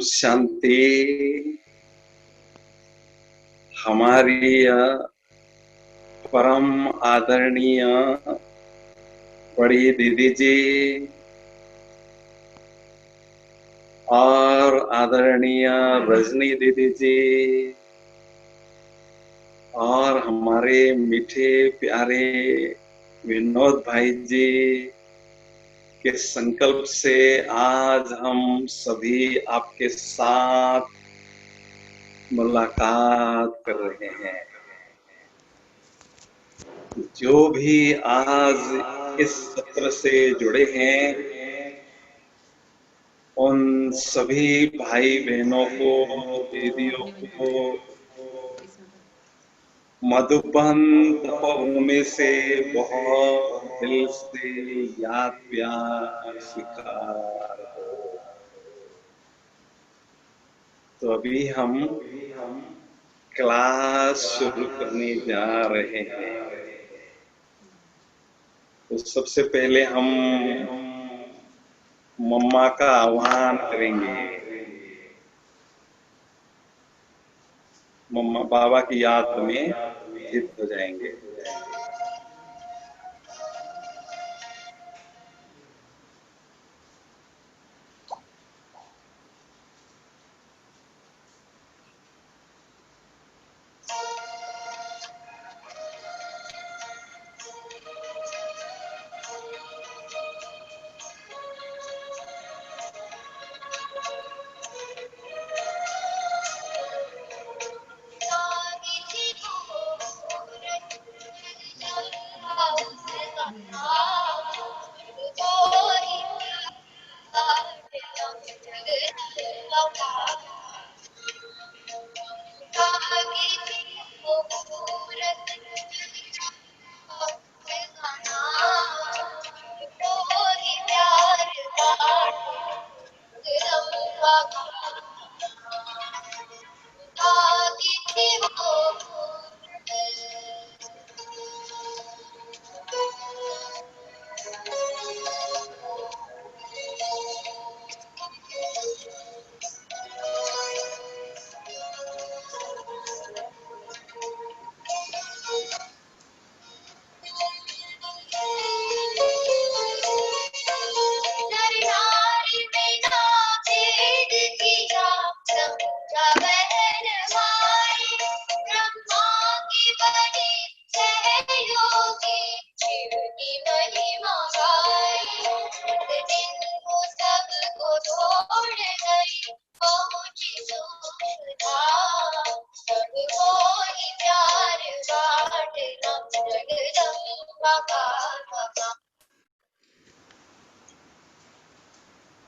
शांति। हमारी परम आदरणीय बड़ी दीदी जी और आदरणीय रजनी दीदी जी और हमारे मीठे प्यारे विनोद भाई जी के संकल्प से आज हम सभी आपके साथ मुलाकात कर रहे हैं। जो भी आज इस सत्र से जुड़े हैं उन सभी भाई बहनों को, दीदियों को मधुबन तपोभूमि से बहुत दिल से याद प्यार स्वीकार हो। तो अभी हम क्लास शुरू करने जा रहे हैं। तो सबसे पहले हम मम्मा का आह्वान करेंगे। मम्मा बाबा की याद में स्थित हो जाएंगे।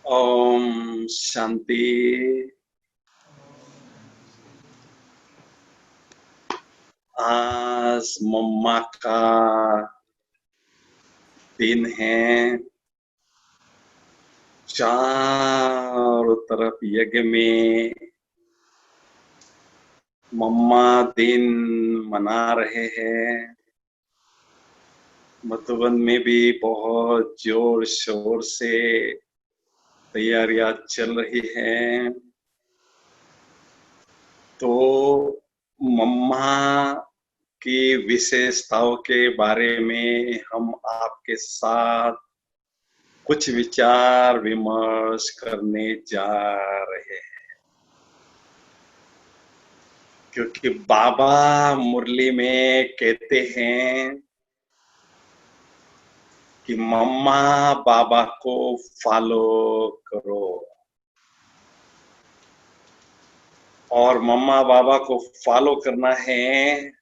ओम शांति। आज मम्मा का दिन है। चारों तरफ यज्ञ में मम्मा दिन मना रहे हैं। मधुबन में भी बहुत जोर शोर से तैयारियां चल रही हैं। तो मम्मा की विशेषताओं के बारे में हम आपके साथ कुछ विचार विमर्श करने जा रहे हैं। क्योंकि बाबा मुरली में कहते हैं कि मम्मा बाबा को फॉलो करो, और मम्मा बाबा को फॉलो करना है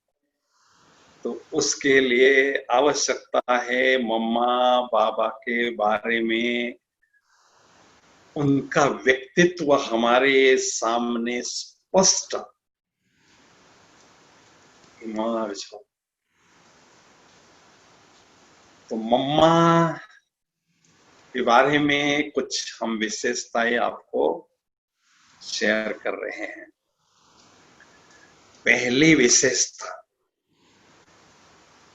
तो उसके लिए आवश्यकता है मम्मा बाबा के बारे में उनका व्यक्तित्व हमारे सामने स्पष्ट इमर्ज हो। तो मम्मा के बारे में कुछ हम विशेषताएं आपको शेयर कर रहे हैं। पहली विशेषता,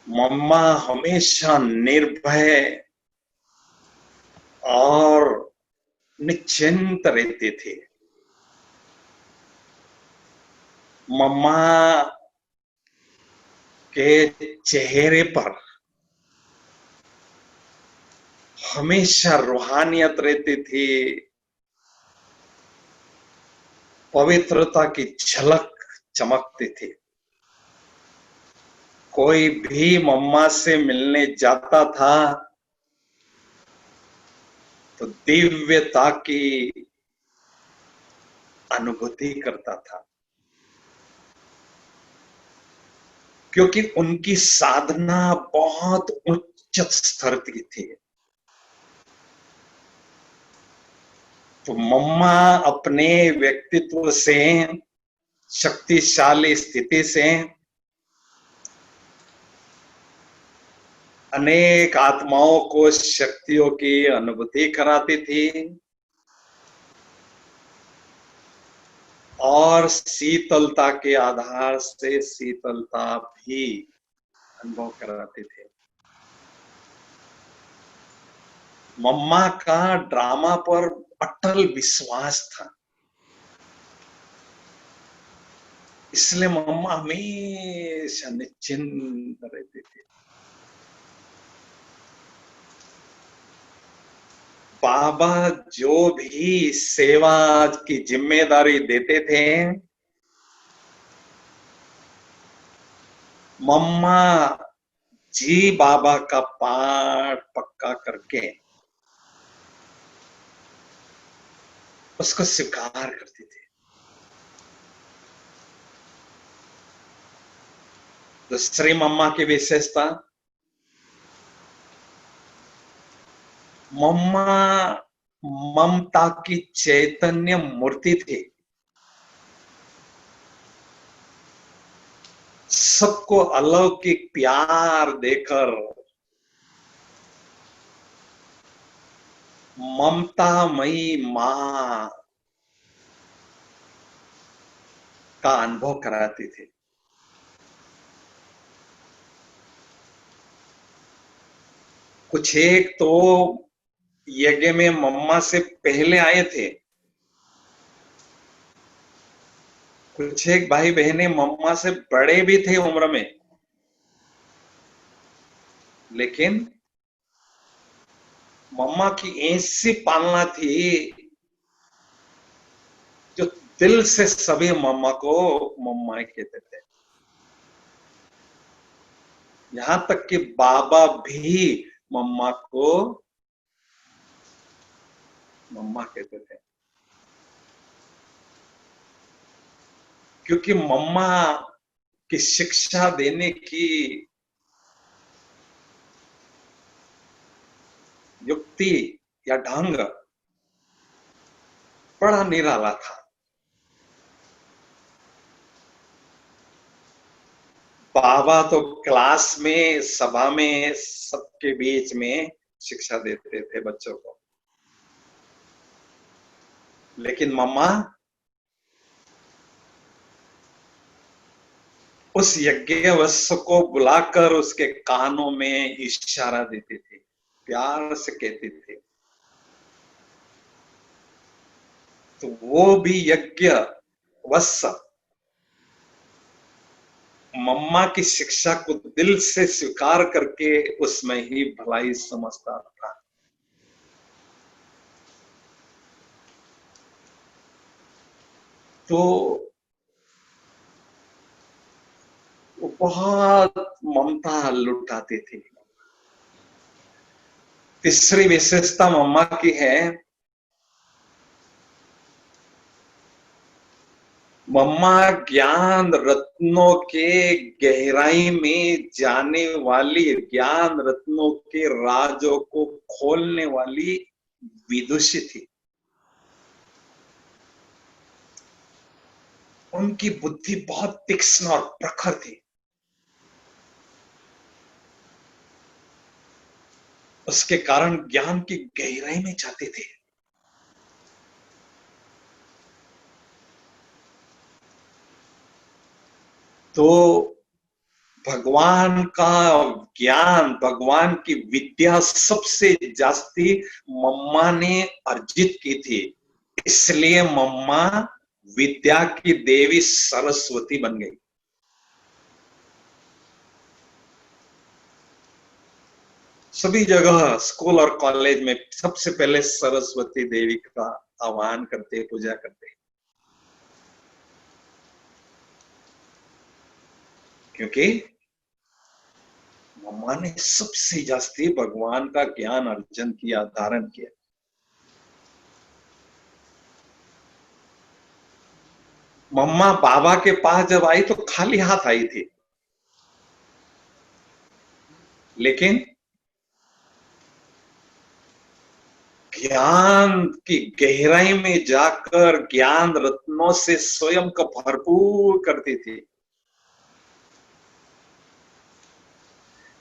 मम्मा हमेशा निर्भय और निश्चिंत रहते थे। मम्मा के चेहरे पर हमेशा रूहानियत रहती थी, पवित्रता की झलक चमकती थी। कोई भी मम्मा से मिलने जाता था तो दिव्यता की अनुभूति करता था, क्योंकि उनकी साधना बहुत उच्च स्तर की थी। तो मम्मा अपने व्यक्तित्व से, शक्तिशाली स्थिति से अनेक आत्माओं को शक्तियों की अनुभूति कराती थी और शीतलता के आधार से शीतलता भी अनुभव कराते थे। मम्मा का ड्रामा पर अटल विश्वास था, इसलिए मम्मा हमेशा निश्चिंत रहती थी। बाबा जो भी सेवा की जिम्मेदारी देते थे, मम्मा जी बाबा का पाठ पक्का करके उसको स्वीकार करती थी। दूसरी मम्मा की विशेषता, मम्मा ममता की चैतन्य मूर्ति थी। सबको अलौकिक प्यार देकर ममतामयी मां का अनुभव कराती थी। कुछ एक तो यज्ञ में मम्मा से पहले आए थे, कुछ एक भाई बहने मम्मा से बड़े भी थे उम्र में, लेकिन मम्मा की ऐसी पालना थी जो दिल से सभी मम्मा को मम्मा कहते थे। यहां तक कि बाबा भी मम्मा को मम्मा कहते थे, क्योंकि मम्मा की शिक्षा देने की युक्ति या ढंग बड़ा निराला था। बाबा तो क्लास में, सभा में, सबके बीच में शिक्षा देते थे बच्चों को, लेकिन मम्मा उस यज्ञवश्य को बुलाकर उसके कानों में इशारा देती थी, प्यार से कहती थी। तो वो भी यज्ञ वश्य मम्मा की शिक्षा को दिल से स्वीकार करके उसमें ही भलाई समझता था। तो वो बहुत ममता लुटाती थी। तीसरी विशेषता मम्मा की है, मम्मा ज्ञान रत्नों के गहराई में जाने वाली, ज्ञान रत्नों के राजों को खोलने वाली विदुषी थी। उनकी बुद्धि बहुत तीक्ष्ण और प्रखर थी। उसके कारण ज्ञान की गहराई में जाते थे। तो भगवान का ज्ञान, भगवान की विद्या सबसे जास्ती मम्मा ने अर्जित की थी, इसलिए मम्मा विद्या की देवी सरस्वती बन गई। सभी जगह स्कूल और कॉलेज में सबसे पहले सरस्वती देवी का आह्वान करते, पूजा करते, क्योंकि मम्मा ने सबसे जास्ती भगवान का ज्ञान अर्जन किया, धारण किया। मम्मा बाबा के पास जब आई तो खाली हाथ आई थी, लेकिन ज्ञान की गहराई में जाकर ज्ञान रत्नों से स्वयं को भरपूर करती थी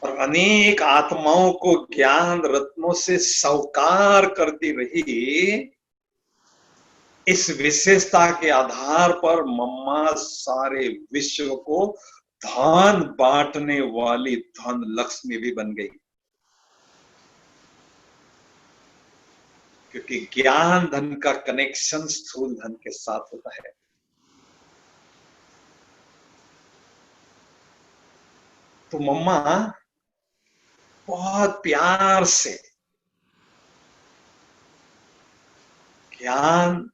और अनेक आत्माओं को ज्ञान रत्नों से साकार करती रही। इस विशेषता के आधार पर मम्मा सारे विश्व को धन बांटने वाली धन लक्ष्मी भी बन गई, क्योंकि ज्ञान धन का कनेक्शन स्थूल धन के साथ होता है। तो मम्मा बहुत प्यार से ज्ञान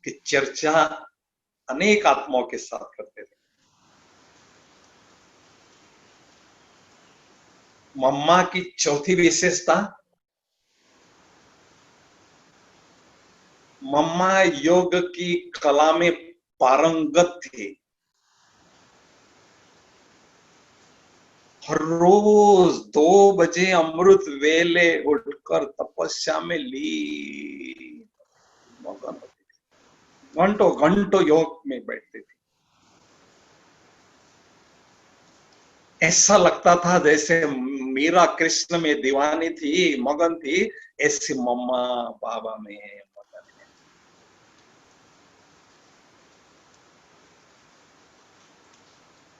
की चर्चा अनेक आत्माओं के साथ करते थे। मम्मा की चौथी विशेषता, मम्मा योग की कला में पारंगत थी। हर रोज 2 बजे अमृत वेले उठकर तपस्या में ली घंटों घंटों योग में बैठती थी। ऐसा लगता था जैसे मीरा कृष्ण में दीवानी थी, मगन थी, ऐसी मम्मा बाबा में मगन है।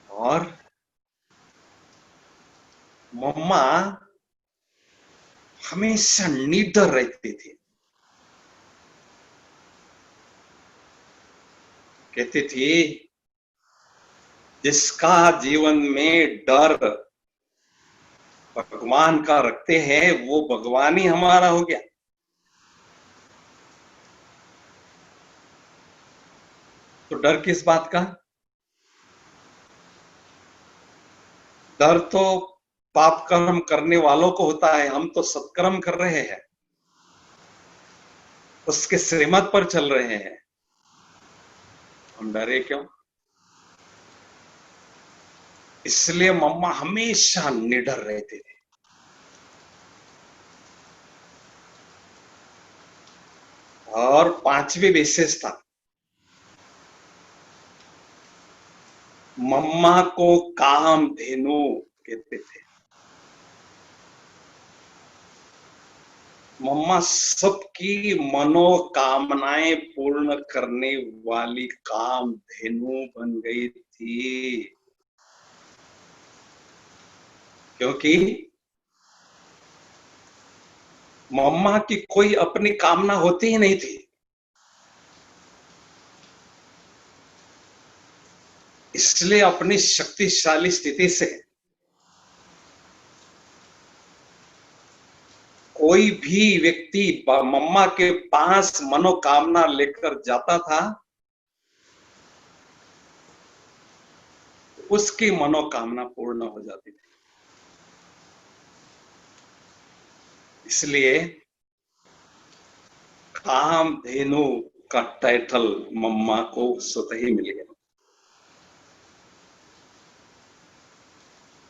और मम्मा हमेशा निडर रहती थी। कहती थी जिसका जीवन में डर भगवान का रखते हैं वो भगवान ही हमारा हो गया। तो डर किस बात का? डर तो पाप कर्म करने वालों को होता है, हम तो सत्कर्म कर रहे हैं, उसके श्रीमत पर चल रहे हैं, हम डरे क्यों? इसलिए मम्मा हमेशा निडर रहते थे। और पांचवी विशेषता, मम्मा को कामधेनु कहते थे। मम्मा सबकी मनोकामनाएं पूर्ण करने वाली कामधेनु बन गई थी, क्योंकि मम्मा की कोई अपनी कामना होती ही नहीं थी। इसलिए अपनी शक्तिशाली स्थिति से कोई भी व्यक्ति मम्मा के पास मनोकामना लेकर जाता था, उसकी मनोकामना पूर्ण हो जाती थी। इसलिए कामधेनु का टाइटल मम्मा को स्वतः ही मिल गया।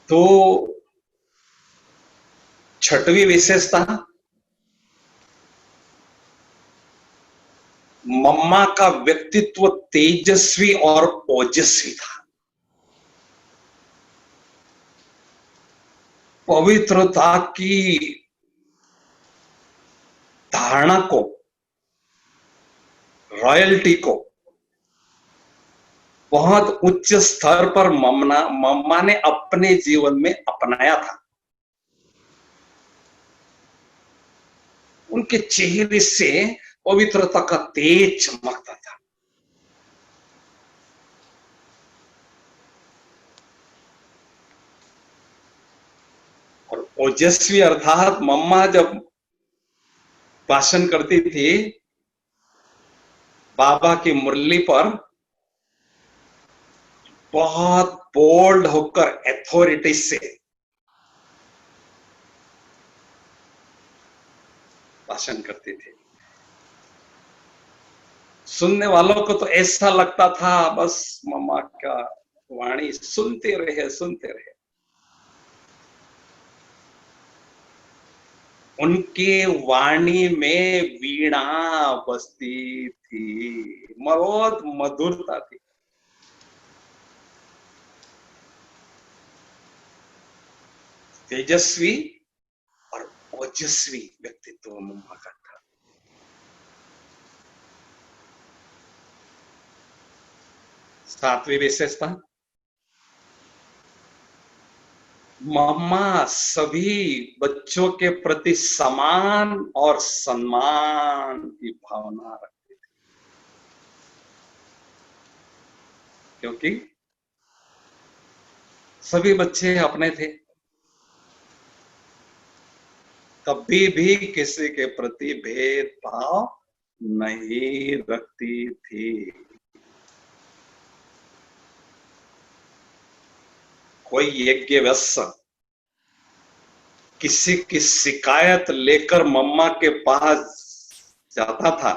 तो छठवीं विशेषता, मम्मा का व्यक्तित्व तेजस्वी और ओजस्वी था। पवित्रता की धारणा को, रॉयल्टी को बहुत उच्च स्तर पर मम्मा ने अपने जीवन में अपनाया था। उनके चेहरे से पवित्रता का तेज चमकता था। ओजस्वी अर्थात मम्मा जब भाषण करती थी बाबा की मुरली पर, बहुत बोल्ड होकर अथॉरिटी से भाषण करती थी। सुनने वालों को तो ऐसा लगता था बस मम्मा का वाणी सुनते रहे सुनते रहे। उनके वाणी में वीणा बजती थी, बहुत मधुरता थी। तेजस्वी और ओजस्वी व्यक्तित्व मम्मा का था। सातवीं विशेषता, मम्मा सभी बच्चों के प्रति समान और सम्मान की भावना रखती थी, क्योंकि सभी बच्चे अपने थे। कभी भी किसी के प्रति भेदभाव नहीं रखती थी। कोई यज्ञवत्स किसी की शिकायत लेकर मम्मा के पास जाता था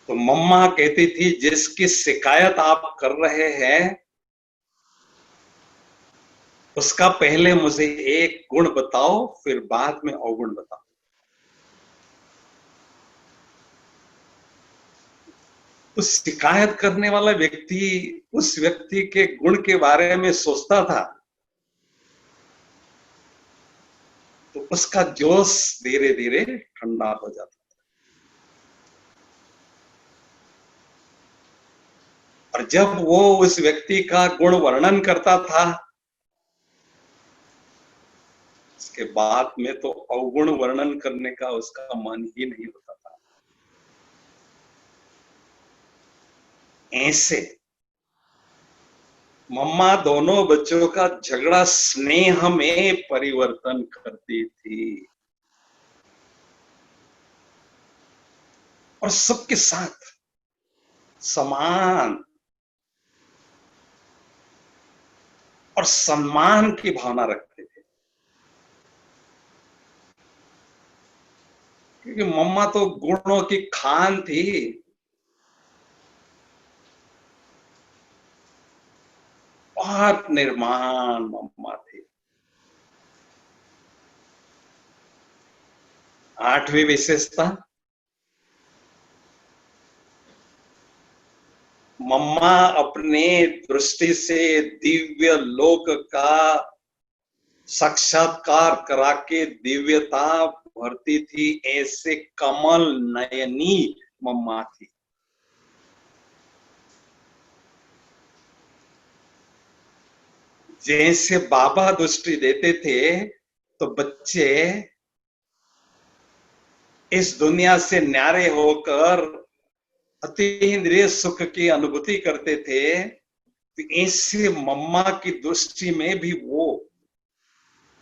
तो मम्मा कहती थी जिसकी शिकायत आप कर रहे हैं उसका पहले मुझे एक गुण बताओ, फिर बाद में अवगुण बताओ। तो शिकायत करने वाला व्यक्ति उस व्यक्ति के गुण के बारे में सोचता था तो उसका जोश धीरे धीरे ठंडा हो जाता था। और जब वो उस व्यक्ति का गुण वर्णन करता था उसके बाद में तो अवगुण वर्णन करने का उसका मन ही नहीं होता था। ऐसे मम्मा दोनों बच्चों का झगड़ा स्नेह में परिवर्तन करती थी और सबके साथ समान और सम्मान की भावना रखते थे, क्योंकि मम्मा तो गुणों की खान थी। बहुत निर्माण मम्मा थी। आठवीं विशेषता, मम्मा अपने दृष्टि से दिव्य लोक का साक्षात्कार करा के दिव्यता भरती थी। ऐसे कमल नयनी मम्मा थी। जैसे बाबा दृष्टि देते थे तो बच्चे इस दुनिया से न्यारे होकर अतीन्द्रिय सुख की अनुभूति करते थे, तो ऐसे मम्मा की दृष्टि में भी वो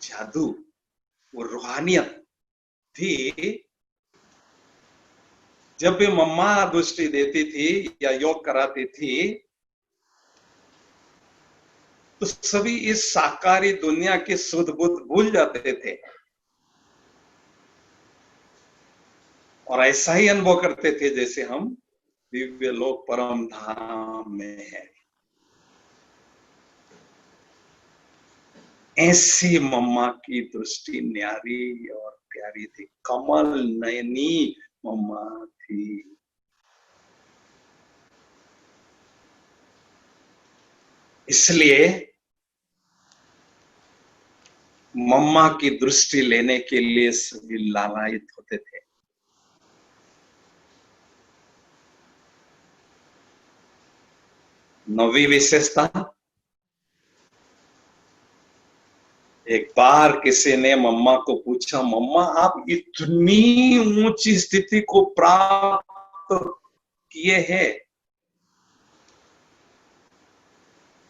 जादू, वो रूहानियत थी। जब भी मम्मा दृष्टि देती थी या योग कराती थी तो सभी इस साकारी दुनिया की सुध बुध भूल जाते थे और ऐसा ही अनुभव करते थे जैसे हम दिव्य लोक परम धाम में है। ऐसी मम्मा की दृष्टि न्यारी और प्यारी थी, कमल नयनी मम्मा थी। इसलिए मम्मा की दृष्टि लेने के लिए सभी लालायित होते थे। नौवीं विशेषता, एक बार किसी ने मम्मा को पूछा, मम्मा आप इतनी ऊंची स्थिति को प्राप्त किए हैं,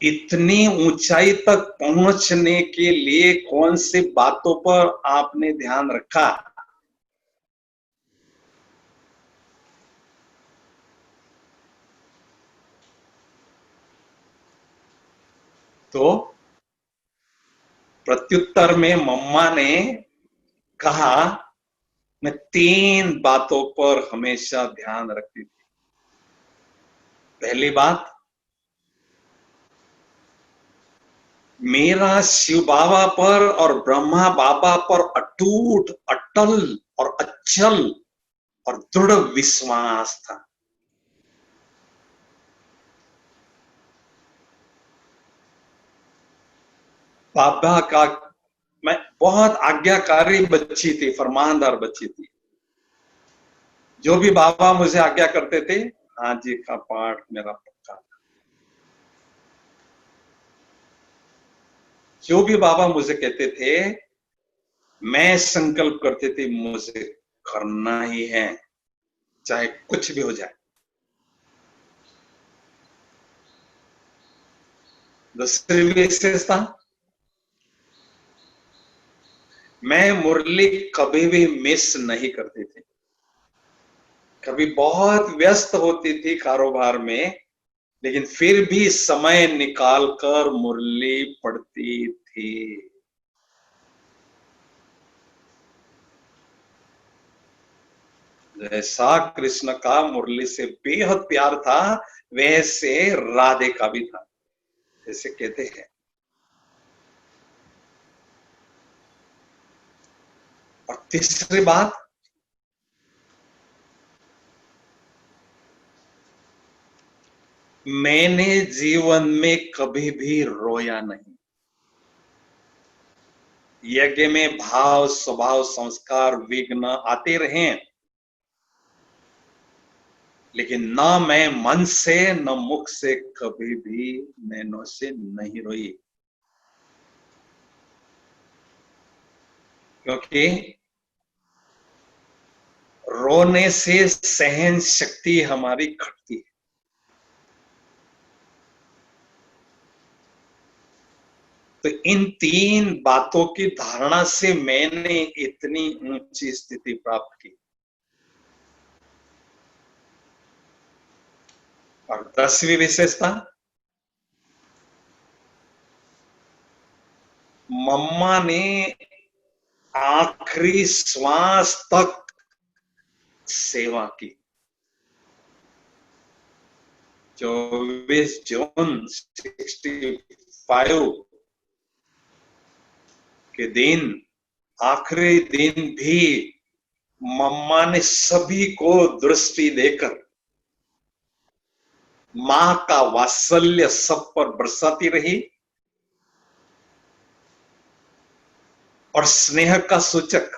इतनी ऊंचाई तक पहुंचने के लिए कौन सी बातों पर आपने ध्यान रखा? तो प्रत्युत्तर में मम्मा ने कहा, मैं 3 बातों पर हमेशा ध्यान रखती थी। पहली बात, मेरा शिव बाबा पर और ब्रह्मा बाबा पर अटूट, अटल और अचल और दृढ़ विश्वास था। बाबा का, मैं बहुत आज्ञाकारी बच्ची थी, फरमानदार बच्ची थी। जो भी बाबा मुझे आज्ञा करते थे, हाँ जी का पाठ मेरा पक्का था। जो भी बाबा मुझे कहते थे, मैं संकल्प करते थे मुझे करना ही है, चाहे कुछ भी हो जाए। दूसरी विशेषता, मैं मुरली कभी भी मिस नहीं करती थी। कभी बहुत व्यस्त होती थी कारोबार में, लेकिन फिर भी समय निकालकर मुरली पढ़ती थी। जैसा कृष्ण का मुरली से बेहद प्यार था, वैसे राधे का भी था, जैसे कहते हैं। और तीसरी बात, मैंने जीवन में कभी भी रोया नहीं। यज्ञ में भाव, स्वभाव, संस्कार, विघ्न आते रहे, लेकिन न मैं मन से न मुख से कभी भी नैनों से नहीं रोई। क्योंकि रोने से सहन शक्ति हमारी घटती है। तो इन 3 बातों की धारणा से मैंने इतनी ऊंची स्थिति प्राप्त की। और 10वीं विशेषता, मम्मा ने आखिरी श्वास तक सेवा की। 24 जून 65 के दिन, आखिरी दिन भी मम्मा ने सभी को दृष्टि देकर मां का वात्सल्य सब पर बरसाती रही और स्नेह का सूचक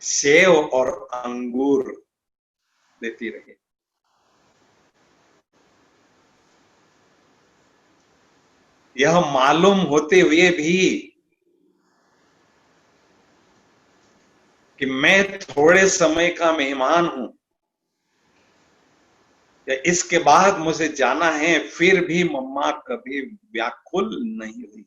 सेव और अंगूर देती रही। यह मालूम होते हुए भी कि मैं थोड़े समय का मेहमान हूं या इसके बाद मुझे जाना है, फिर भी मम्मा कभी व्याकुल नहीं हुई।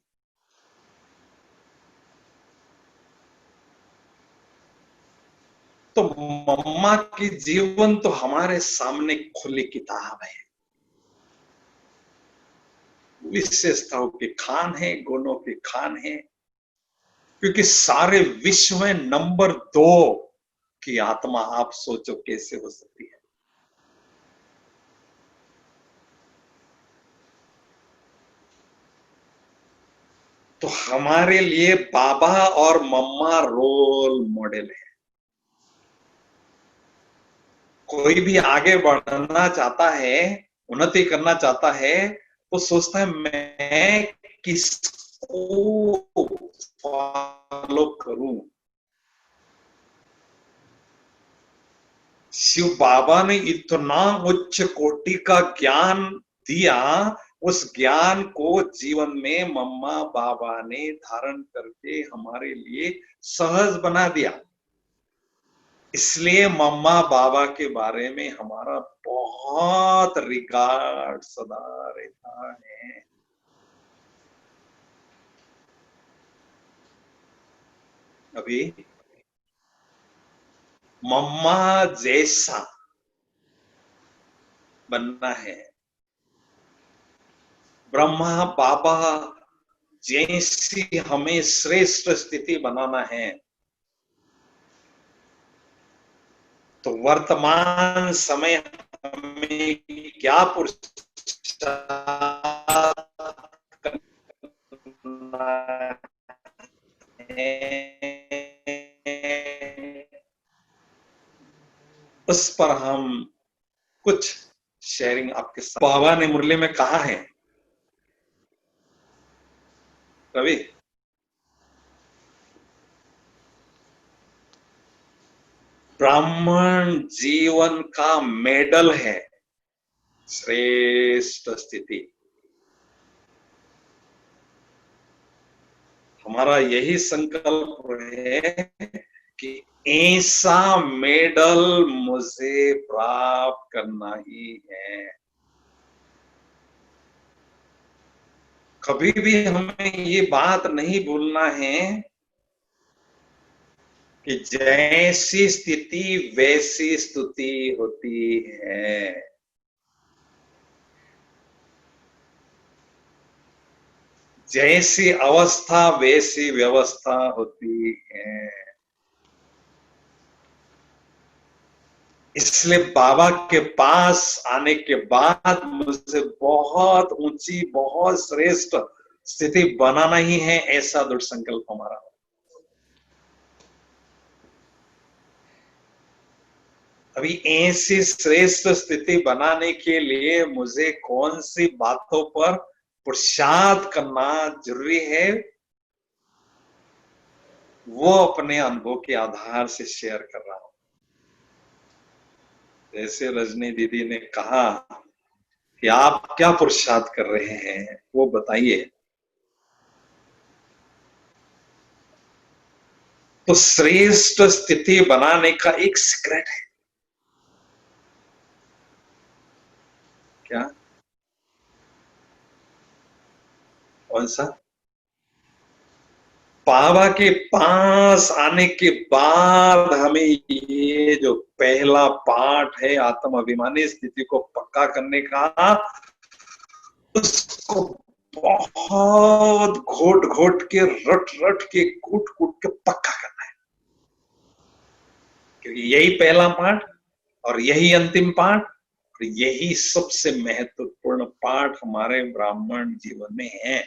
तो मम्मा की जीवन तो हमारे सामने खुली किताब है। विशेषताओं के खान है, गुणों के खान है, क्योंकि सारे विश्व में नंबर 2 की आत्मा आप सोचो कैसे हो सकती है। तो हमारे लिए बाबा और मम्मा रोल मॉडल है। कोई भी आगे बढ़ना चाहता है, उन्नति करना चाहता है, तो सोचता है मैं किसको फॉलो करूं। शिव बाबा ने इतना उच्च कोटि का ज्ञान दिया, उस ज्ञान को जीवन में मम्मा बाबा ने धारण करके हमारे लिए सहज बना दिया। इसलिए मम्मा बाबा के बारे में हमारा बहुत रिगार्ड सदा रहता है। अभी मम्मा जैसा बनना है, ब्रह्मा बाबा जैसी हमें श्रेष्ठ स्थिति बनाना है, तो वर्तमान समय हमें क्या पुरुषार्थ करना है, उस पर हम कुछ शेयरिंग आपके साथ। बाबा ने मुरली में कहा है, रवि, ब्राह्मण जीवन का मेडल है श्रेष्ठ स्थिति। हमारा यही संकल्प है कि ऐसा मेडल मुझे प्राप्त करना ही है। कभी भी हमें ये बात नहीं भूलना है कि जैसी स्थिति वैसी स्तुति होती है। जैसी अवस्था वैसी व्यवस्था होती है। इसलिए बाबा के पास आने के बाद मुझे बहुत ऊंची बहुत श्रेष्ठ स्थिति बनाना ही है, ऐसा दृढ़ संकल्प हमारा। अभी ऐसी श्रेष्ठ स्थिति बनाने के लिए मुझे कौन सी बातों पर पुरुषार्थ करना जरूरी है, वो अपने अनुभव के आधार से शेयर कर रहा हूं। जैसे रजनी दीदी ने कहा कि आप क्या पुरुषार्थ कर रहे हैं, वो बताइए। तो श्रेष्ठ स्थिति बनाने का एक सीक्रेट है। क्या? कौन सा? बाबा के पास आने के बाद हमें ये जो पहला पाठ है आत्म अभिमानी स्थिति को पक्का करने का, उसको बहुत घोट घोट के रट रट के कूट कूट के पक्का करना है, क्योंकि यही पहला पाठ और यही अंतिम पाठ और यही सबसे महत्वपूर्ण पाठ हमारे ब्राह्मण जीवन में है।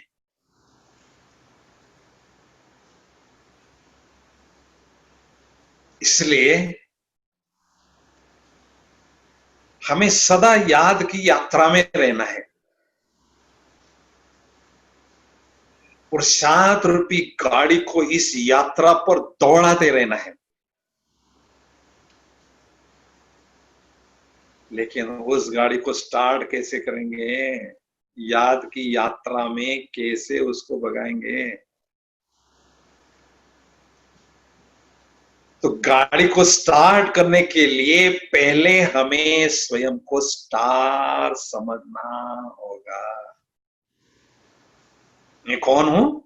इसलिए हमें सदा याद की यात्रा में रहना है, पुरुषार्थ रूपी गाड़ी को इस यात्रा पर दौड़ाते रहना है। लेकिन उस गाड़ी को स्टार्ट कैसे करेंगे? याद की यात्रा में कैसे उसको भगाएंगे? तो गाड़ी को स्टार्ट करने के लिए पहले हमें स्वयं को स्टार समझना होगा। मैं कौन हूं?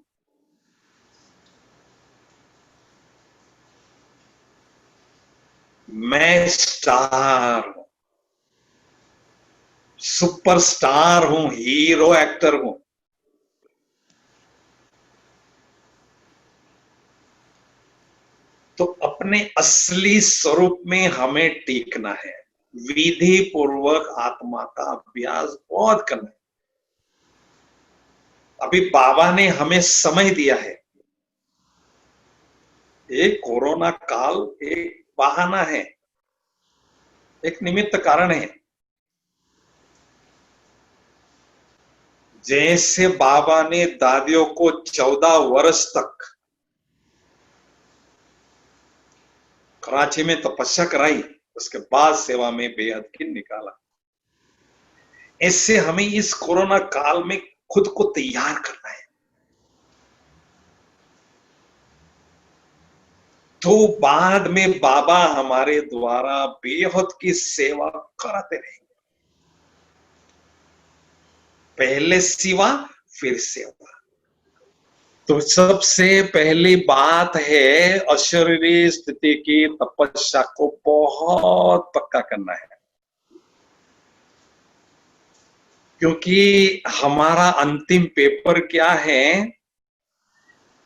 मैं स्टार हूं, सुपरस्टार हूं, हीरो एक्टर हूं। तो अपने असली स्वरूप में हमें टीकना है, विधि पूर्वक आत्मा का अभ्यास बहुत करना है। अभी बाबा ने हमें समय दिया है। एक कोरोना काल एक बहाना है, एक निमित्त कारण है। जैसे बाबा ने दादियों को 14 वर्ष तक कराची में तपस्या कराई, उसके बाद सेवा में बेहद की निकाला, ऐसे हमें इस कोरोना काल में खुद को तैयार करना है। तो बाद में बाबा हमारे द्वारा बेहद की सेवा कराते रहेंगे। पहले सेवा फिर सेवा। तो सबसे पहली बात है अशरीरी स्थिति की तपस्या को बहुत पक्का करना है, क्योंकि हमारा अंतिम पेपर क्या है,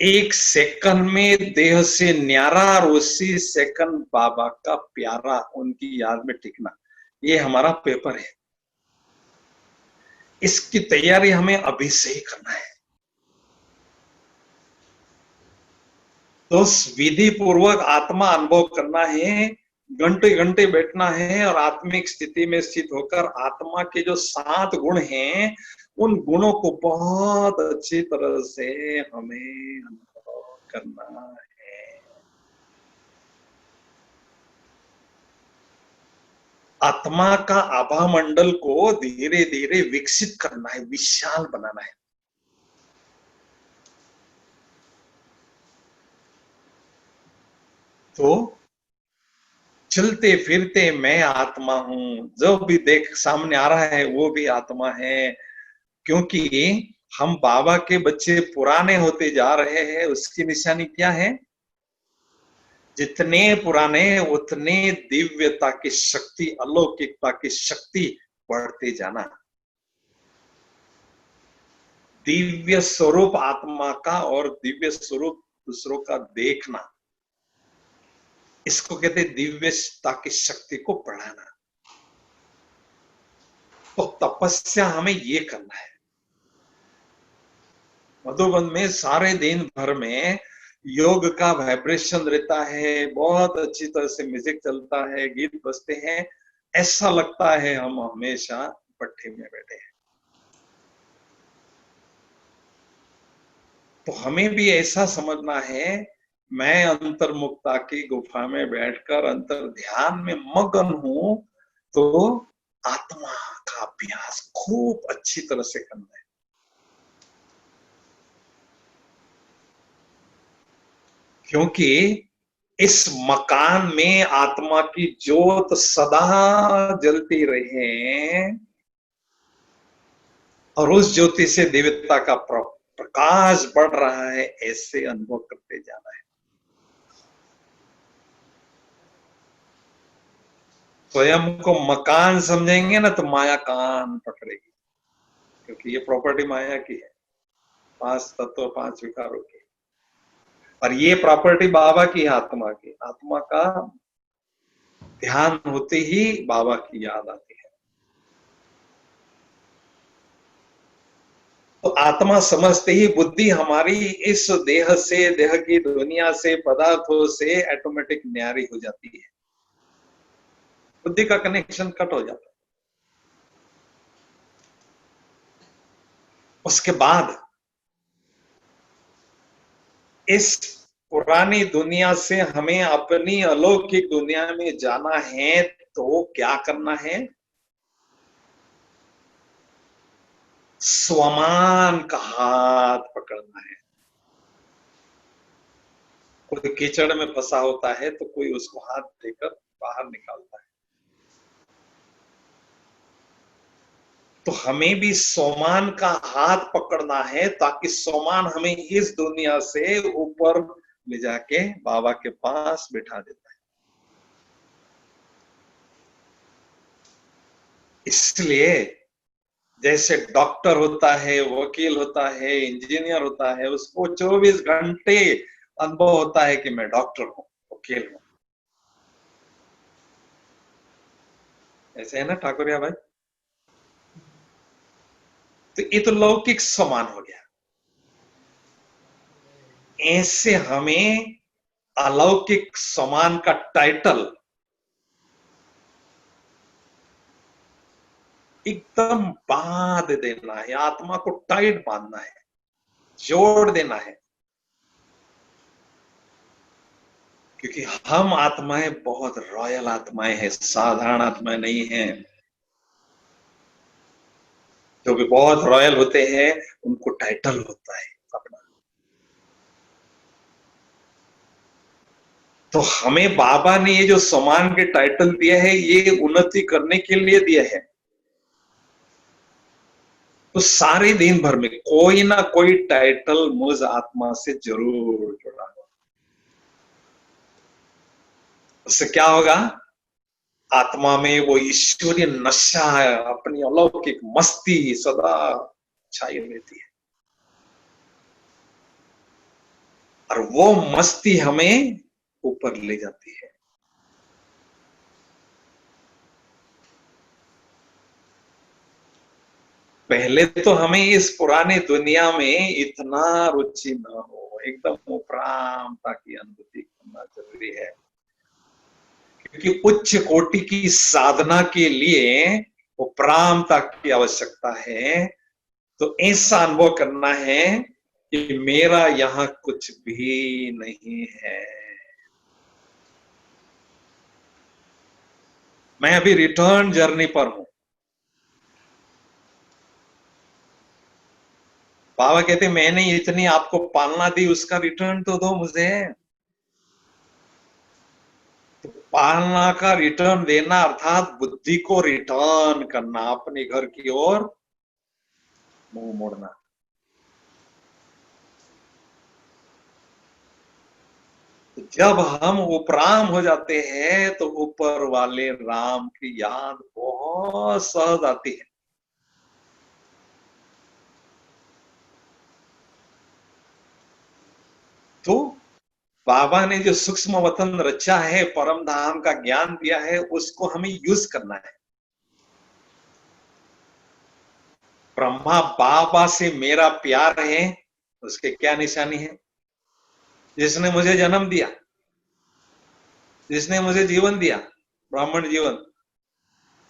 एक सेकंड में देह से न्यारा और उसी सेकंड बाबा का प्यारा उनकी याद में टिकना, ये हमारा पेपर है। इसकी तैयारी हमें अभी से ही करना है। तो विधि पूर्वक आत्मा अनुभव करना है, घंटे घंटे बैठना है और आत्मिक स्थिति में स्थित होकर आत्मा के जो 7 गुण हैं उन गुणों को बहुत अच्छी तरह से हमें अनुभव करना है। आत्मा का आभा मंडल को धीरे धीरे विकसित करना है, विशाल बनाना है। तो चलते फिरते मैं आत्मा हूं, जो भी देख सामने आ रहा है वो भी आत्मा है, क्योंकि हम बाबा के बच्चे पुराने होते जा रहे हैं। उसकी निशानी क्या है, जितने पुराने उतने दिव्यता की शक्ति, अलौकिकता की शक्ति बढ़ते जाना। दिव्य स्वरूप आत्मा का और दिव्य स्वरूप दूसरों का देखना, इसको कहते दिव्यता की शक्ति को बढ़ाना। तो तपस्या हमें ये करना है। मधुबन में सारे दिन भर में योग का वाइब्रेशन रहता है, बहुत अच्छी तरह से म्यूजिक चलता है, गीत बजते हैं, ऐसा लगता है हम हमेशा भट्ठे में बैठे हैं। तो हमें भी ऐसा समझना है, मैं अंतर्मुक्ता की गुफा में बैठकर अंतर ध्यान में मगन हूं। तो आत्मा का अभ्यास खूब अच्छी तरह से करना है। क्योंकि इस मकान में आत्मा की ज्योत सदा जलती रहे और उस ज्योति से दिव्यता का प्रकाश बढ़ रहा है, ऐसे अनुभव करते जाना है। स्वयं को मकान समझेंगे ना तो माया कान पकड़ेगी, क्योंकि ये प्रॉपर्टी माया की है, 5 तत्व 5 विकारों की। और ये प्रॉपर्टी बाबा की, आत्मा की। आत्मा का ध्यान होते ही बाबा की याद आती है। तो आत्मा समझते ही बुद्धि हमारी इस देह से, देह की दुनिया से, पदार्थों से ऑटोमेटिक न्यारी हो जाती है। बुद्धि का कनेक्शन कट हो जाता है। उसके बाद इस पुरानी दुनिया से हमें अपनी अलौकिक दुनिया में जाना है, तो क्या करना है, स्वमान का हाथ पकड़ना है। कोई कीचड़ में फंसा होता है तो कोई उसको हाथ देकर बाहर निकालता है। तो हमें भी सोमान का हाथ पकड़ना है, ताकि सोमान हमें इस दुनिया से ऊपर ले जाके बाबा के पास बिठा देता है। इसलिए जैसे डॉक्टर होता है, वकील होता है, इंजीनियर होता है, उसको 24 घंटे अनुभव होता है कि मैं डॉक्टर हूं, वकील हूं। ऐसे है ना ठाकुरिया भाई? तो ये तो लौकिक समान हो गया। ऐसे हमें अलौकिक समान का टाइटल एकदम बांध देना है, आत्मा को टाइट बांधना है, जोड़ देना है। क्योंकि हम आत्माएं बहुत रॉयल आत्माएं हैं, साधारण आत्माएं नहीं हैं। जो भी बहुत रॉयल होते हैं उनको टाइटल होता है अपना। तो हमें बाबा ने ये जो सम्मान के टाइटल दिया है, ये उन्नति करने के लिए दिया है। तो सारे दिन भर में कोई ना कोई टाइटल मुझ आत्मा से जरूर जुड़ा हो। उससे क्या होगा? आत्मा में वो ईश्वरीय नशा है, अपनी अलौकिक मस्ती सदा छाई रहती है, और वो मस्ती हमें ऊपर ले जाती है। पहले तो हमें इस पुराने दुनिया में इतना रुचि ना हो, एकदम उपरामता की अनुभूति करना जरूरी है, क्योंकि उच्च कोटि की साधना के लिए उपरामता की आवश्यकता है। तो ऐसा अनुभव करना है कि मेरा यहां कुछ भी नहीं है। मैं अभी रिटर्न जर्नी पर हूं। बाबा कहते मैंने इतनी आपको पालना दी, उसका रिटर्न तो दो मुझे। तो पालना का रिटर्न देना अर्थात बुद्धि को रिटर्न करना, अपने घर की ओर मुंह मोड़ना। जब हम उपराम हो जाते हैं तो ऊपर वाले राम की याद बहुत सहज आती है। तो बाबा ने जो सूक्ष्म वतन रचा है, परम धाम का ज्ञान दिया है, उसको हमें यूज करना है। ब्रह्मा बाबा से मेरा प्यार है, उसके क्या निशानी है? जिसने मुझे जन्म दिया, जिसने मुझे जीवन दिया, ब्राह्मण जीवन,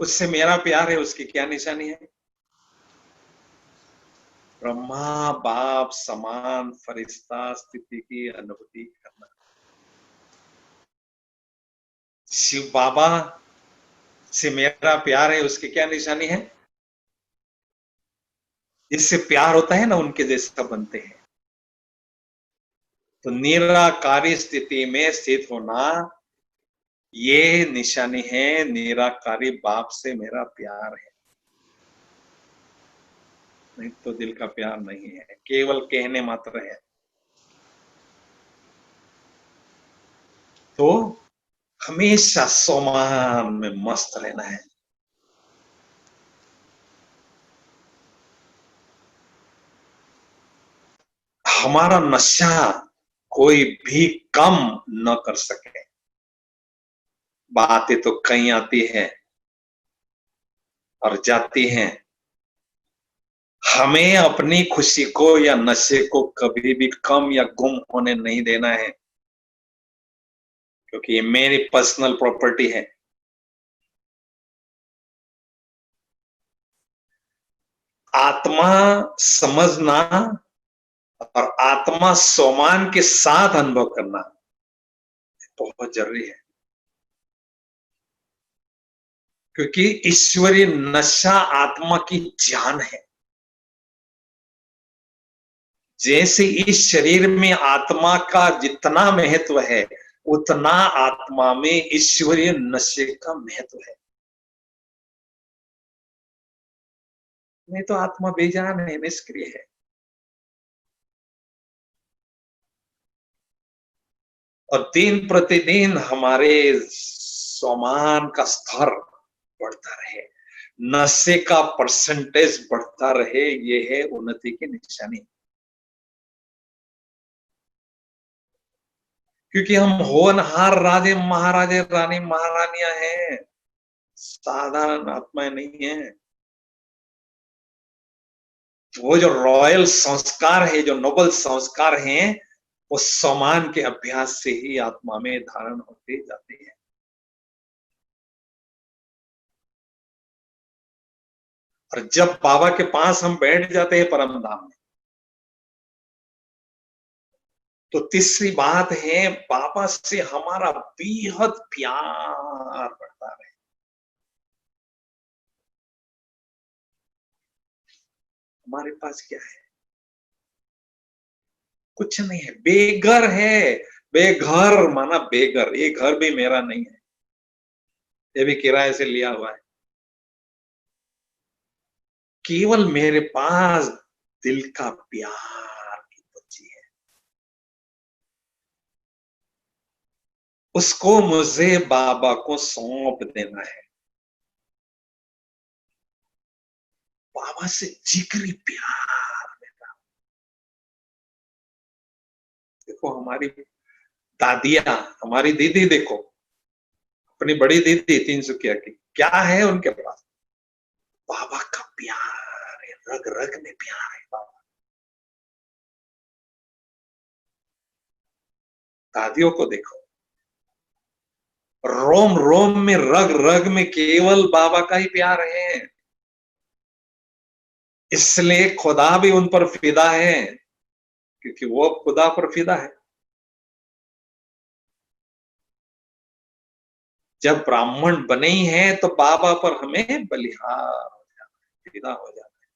उससे मेरा प्यार है, उसकी क्या निशानी है? ब्रह्मा बाप समान फरिश्ता स्थिति की अनुभूति करना। शिव बाबा से मेरा प्यार है, उसकी क्या निशानी है? जिससे प्यार होता है ना, उनके जैसा बनते हैं। तो निराकारी स्थिति में स्थित होना, ये निशानी है निराकारी बाप से मेरा प्यार है। नहीं तो दिल का प्यार नहीं है, केवल कहने मात्र है। तो हमेशा सोमान में मस्त रहना है। हमारा नशा कोई भी कम न कर सके। बातें तो कहीं आती है और जाती हैं। हमें अपनी खुशी को या नशे को कभी भी कम या गुम होने नहीं देना है, क्योंकि ये मेरी पर्सनल प्रॉपर्टी है। आत्मा समझना और आत्मा सोमान के साथ अनुभव करना बहुत जरूरी है, क्योंकि ईश्वरीय नशा आत्मा की जान है। जैसे इस शरीर में आत्मा का जितना महत्व है, उतना आत्मा में ईश्वरीय नशे का महत्व है। नहीं तो आत्मा बेजान है, निष्क्रिय है। और दिन प्रतिदिन हमारे सम्मान का स्तर बढ़ता रहे, नशे का परसेंटेज बढ़ता रहे, ये है उन्नति की निशानी। क्योंकि हम होनहार राजे महाराजे रानी महारानियां हैं, साधारण आत्माएं नहीं है। वो जो रॉयल संस्कार है, जो नोबल संस्कार हैं, वो सम्मान के अभ्यास से ही आत्मा में धारण होते जाते हैं। और जब बाबा के पास हम बैठ जाते हैं परम धाम में, तो तीसरी बात है, बाबा से हमारा बेहद प्यार बढ़ता है। हमारे पास क्या है? कुछ नहीं है, बेघर है। बेघर माना बेघर, ये घर भी मेरा नहीं है, ये भी किराए से लिया हुआ है। केवल मेरे पास दिल का प्यार की बच्ची है, उसको मुझे बाबा को सौंप देना है। बाबा से जिगरी प्यार मेरा। देखो हमारी दादियां, हमारी दीदी देखो, अपनी बड़ी दीदी तिनसुकिया की, क्या है उनके पास? बाबा का प्यार है, रग रग में प्यार है बाबा। दादियों को देखो, रोम रोम में, रग रग में केवल बाबा का ही प्यार है। इसलिए खुदा भी उन पर फिदा है, क्योंकि वो खुदा पर फिदा है। जब ब्राह्मण बने ही हैं तो बाबा पर हमें बलिहार हो जाना है, फिदा हो जाना है।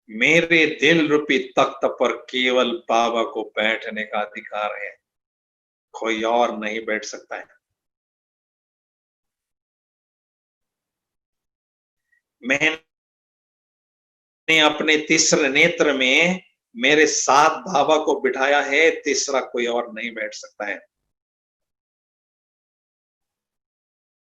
मेरे दिल रूपी तख्त पर केवल बाबा को बैठने का अधिकार है, कोई और नहीं बैठ सकता है। मैंने अपने तीसरे नेत्र में मेरे साथ बाबा को बिठाया है, तीसरा कोई और नहीं बैठ सकता है।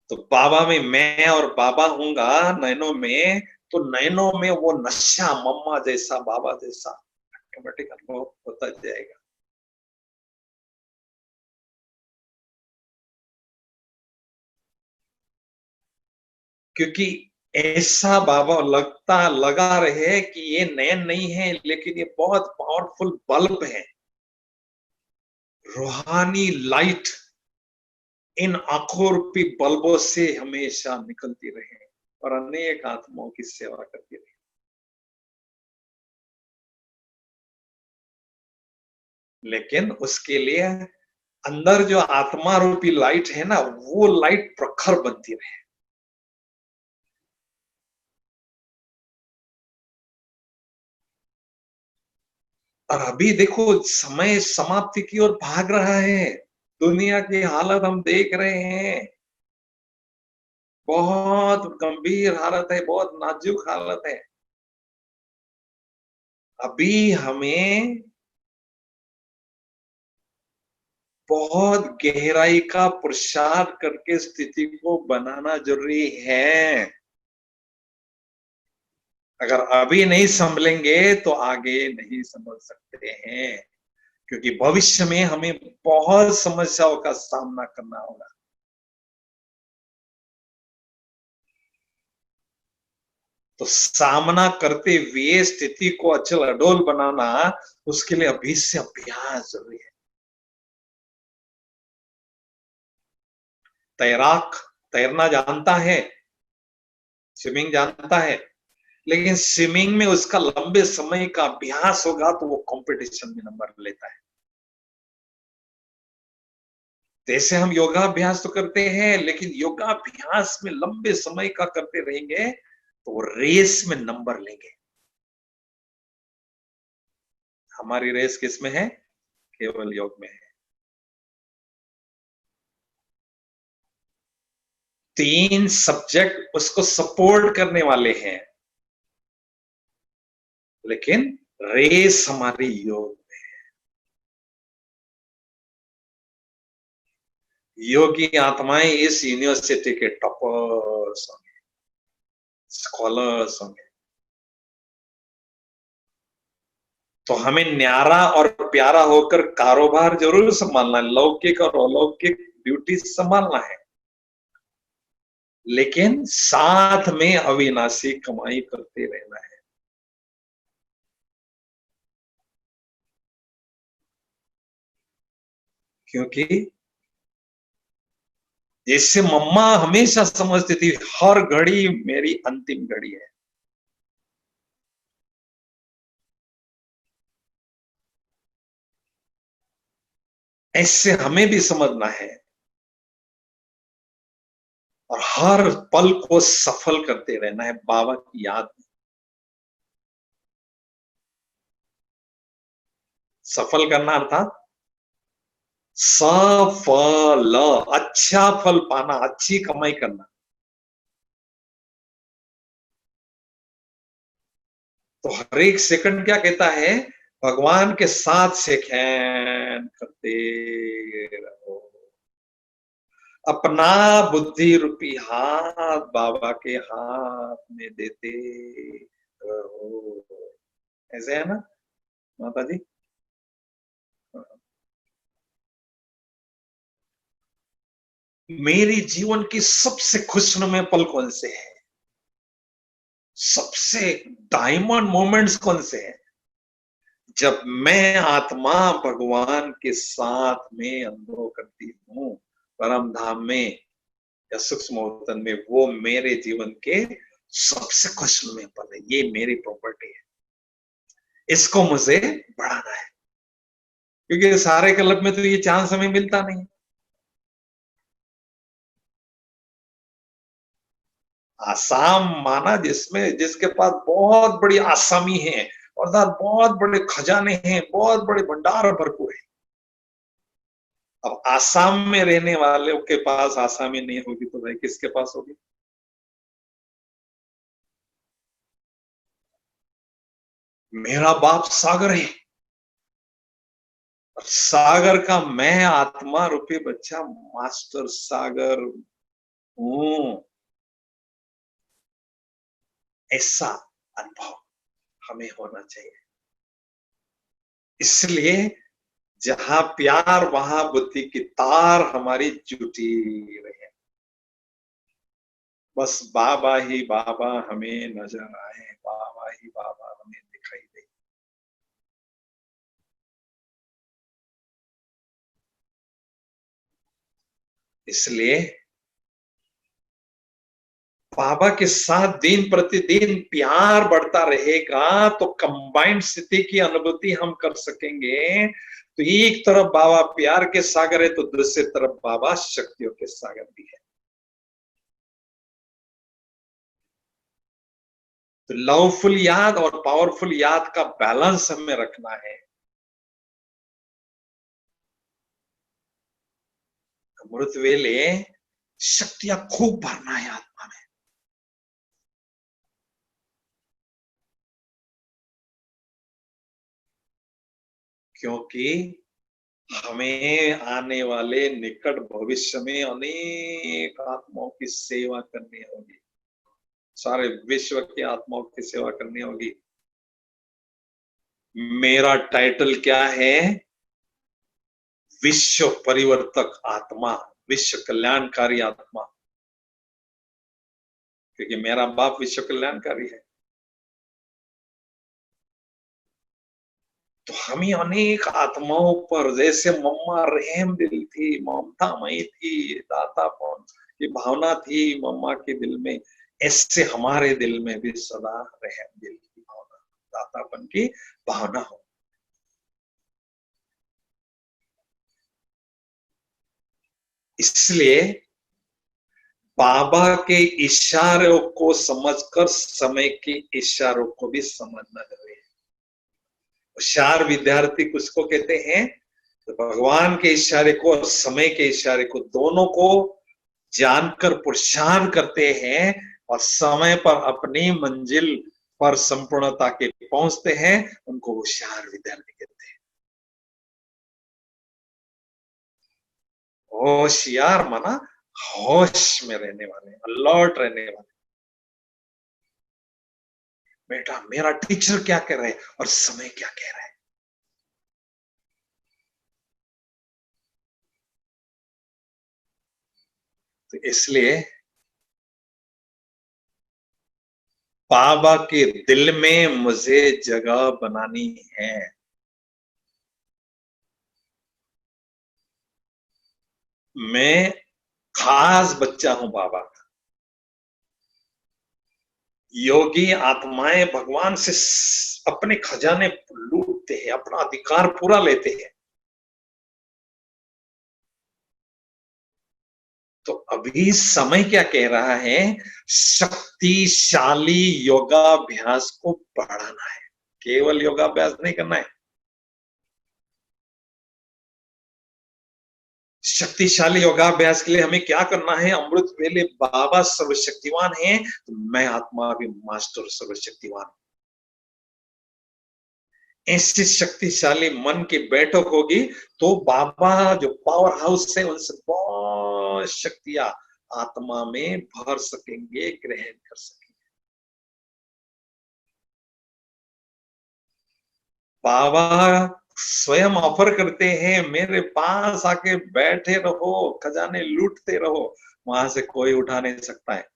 तो बाबा में मैं और बाबा हूंगा नैनों में, तो नैनों में वो नशा मम्मा जैसा, बाबा जैसा ऑटोमेटिक अनुभव होता जाएगा। क्योंकि ऐसा बाबा लगा रहे कि ये नैन नहीं है, लेकिन ये बहुत पावरफुल बल्ब है, रूहानी लाइट इन आंखों रूपी बल्बों से हमेशा निकलती रहे और अनेक आत्माओं की सेवा करती रहे। लेकिन उसके लिए अंदर जो आत्मा रूपी लाइट है ना, वो लाइट प्रखर बनती रहे। और अभी देखो समय समाप्ति की ओर भाग रहा है, दुनिया की हालत हम देख रहे हैं, बहुत गंभीर हालत है, बहुत नाजुक हालत है। अभी हमें बहुत गहराई का पुरुषार्थ करके स्थिति को बनाना जरूरी है। अगर अभी नहीं संभलेंगे तो आगे नहीं संभल सकते हैं, क्योंकि भविष्य में हमें बहुत समस्याओं का सामना करना होगा। तो सामना करते हुए स्थिति को अचल अडोल बनाना, उसके लिए अभी से अभ्यास जरूरी है। तैराक तैरना जानता है, स्विमिंग जानता है, लेकिन स्विमिंग में उसका लंबे समय का अभ्यास होगा तो वो कंपटीशन में नंबर लेता है। जैसे हम योगाभ्यास तो करते हैं, लेकिन योगाभ्यास में लंबे समय का करते रहेंगे तो वो रेस में नंबर लेंगे। हमारी रेस किस में है? केवल योग में है। 3 सब्जेक्ट उसको सपोर्ट करने वाले हैं, लेकिन रेस हमारी योग। योगी आत्माएं इस यूनिवर्सिटी के टॉपर्स होंगे, स्कॉलर्स होंगे। तो हमें न्यारा और प्यारा होकर कारोबार जरूर संभालना है, लौकिक और अलौकिक ड्यूटी संभालना है, लेकिन साथ में अविनाशी कमाई करते रहना है। क्योंकि जैसे मम्मा हमेशा समझती थी हर घड़ी मेरी अंतिम घड़ी है, ऐसे हमें भी समझना है और हर पल को सफल करते रहना है बाबा की याद में। सफल करना अर्थात सफल, अच्छा फल पाना, अच्छी कमाई करना। तो हर एक सेकंड क्या कहता है, भगवान के साथ शेक हैंड करते रहो, अपना बुद्धि रूपी हाथ बाबा के हाथ में देते रहो। ऐसे है ना माता जी? मेरी जीवन की सबसे खुशनुमा पल कौन से है, सबसे डायमंड मोमेंट्स कौन से हैं? जब मैं आत्मा भगवान के साथ में अनुभव करती हूँ परम धाम में या सूक्ष्म वतन में, वो मेरे जीवन के सबसे खुशनुमा पल है। ये मेरी प्रॉपर्टी है, इसको मुझे बढ़ाना है, क्योंकि सारे क्लब में तो ये चांस हमें मिलता नहीं। आसाम माना जिसमें, जिसके पास बहुत बड़ी आसामी है, अर्थात बहुत बड़े खजाने हैं, बहुत बड़े भंडार भरपूर है। अब आसाम में रहने वालों के पास आसामी नहीं होगी तो भाई किसके पास होगी? मेरा बाप सागर है, और सागर का मैं आत्मा रूपी बच्चा मास्टर सागर हूं। ऐसा अनुभव हमें होना चाहिए। इसलिए जहां प्यार वहां बुद्धि की तार हमारी जुटी रहे। बस बाबा ही बाबा हमें नजर आए, बाबा ही बाबा हमें दिखाई दे। इसलिए बाबा के साथ दिन प्रतिदिन प्यार बढ़ता रहेगा तो कंबाइंड स्थिति की अनुभूति हम कर सकेंगे। तो एक तरफ बाबा प्यार के सागर है तो दूसरी तरफ बाबा शक्तियों के सागर भी है। तो लवफुल याद और पावरफुल याद का बैलेंस हमें रखना है। अमृत वेले शक्तियां खूब भरना है आत्मा में। क्योंकि हमें आने वाले निकट भविष्य में अनेक आत्माओं की सेवा करनी होगी, सारे विश्व की आत्माओं की सेवा करनी होगी। मेरा टाइटल क्या है? विश्व परिवर्तक आत्मा, विश्व कल्याणकारी आत्मा, क्योंकि मेरा बाप विश्व कल्याणकारी है। तो हमें अनेक आत्माओं पर, जैसे मम्मा रहम दिल थी, ममतामयी थी, दातापन की भावना थी मम्मा के दिल में, ऐसे हमारे दिल में भी सदा रहम दिल की भावना, दातापन की भावना हो। इसलिए बाबा के इशारों को समझकर समय के इशारों को भी समझना जरूरी है। होशियार विद्यार्थी किसको कहते हैं? तो भगवान के इशारे को और समय के इशारे को, दोनों को जानकर पुरुषार्थ करते हैं और समय पर अपनी मंजिल पर संपूर्णता के पहुंचते हैं, उनको होशियार विद्यार्थी कहते हैं। होशियार माना होश में रहने वाले, अलर्ट रहने वाले। बेटा मेरा टीचर क्या कह रहा है और समय क्या कह रहा है। तो इसलिए बाबा के दिल में मुझे जगह बनानी है। मैं खास बच्चा हूं बाबा का। योगी आत्माएं भगवान से अपने खजाने लूटते हैं, अपना अधिकार पूरा लेते हैं। तो अभी समय क्या कह रहा है? शक्तिशाली योगाभ्यास को बढ़ाना है, केवल योगाभ्यास नहीं करना है। शक्तिशाली योगाभ्यास के लिए हमें क्या करना है? अमृत वेले बाबा सर्वशक्तिवान है, तो मैं आत्मा भी मास्टर सर्वशक्तिवान। ऐसी शक्तिशाली मन की बैठक होगी तो बाबा जो पावर हाउस है उनसे बहुत शक्तियां आत्मा में भर सकेंगे, ग्रहण कर सकेंगे। बाबा स्वयं ऑफर करते हैं, मेरे पास आके बैठे रहो, खजाने लूटते रहो, वहां से कोई उठा नहीं सकता है।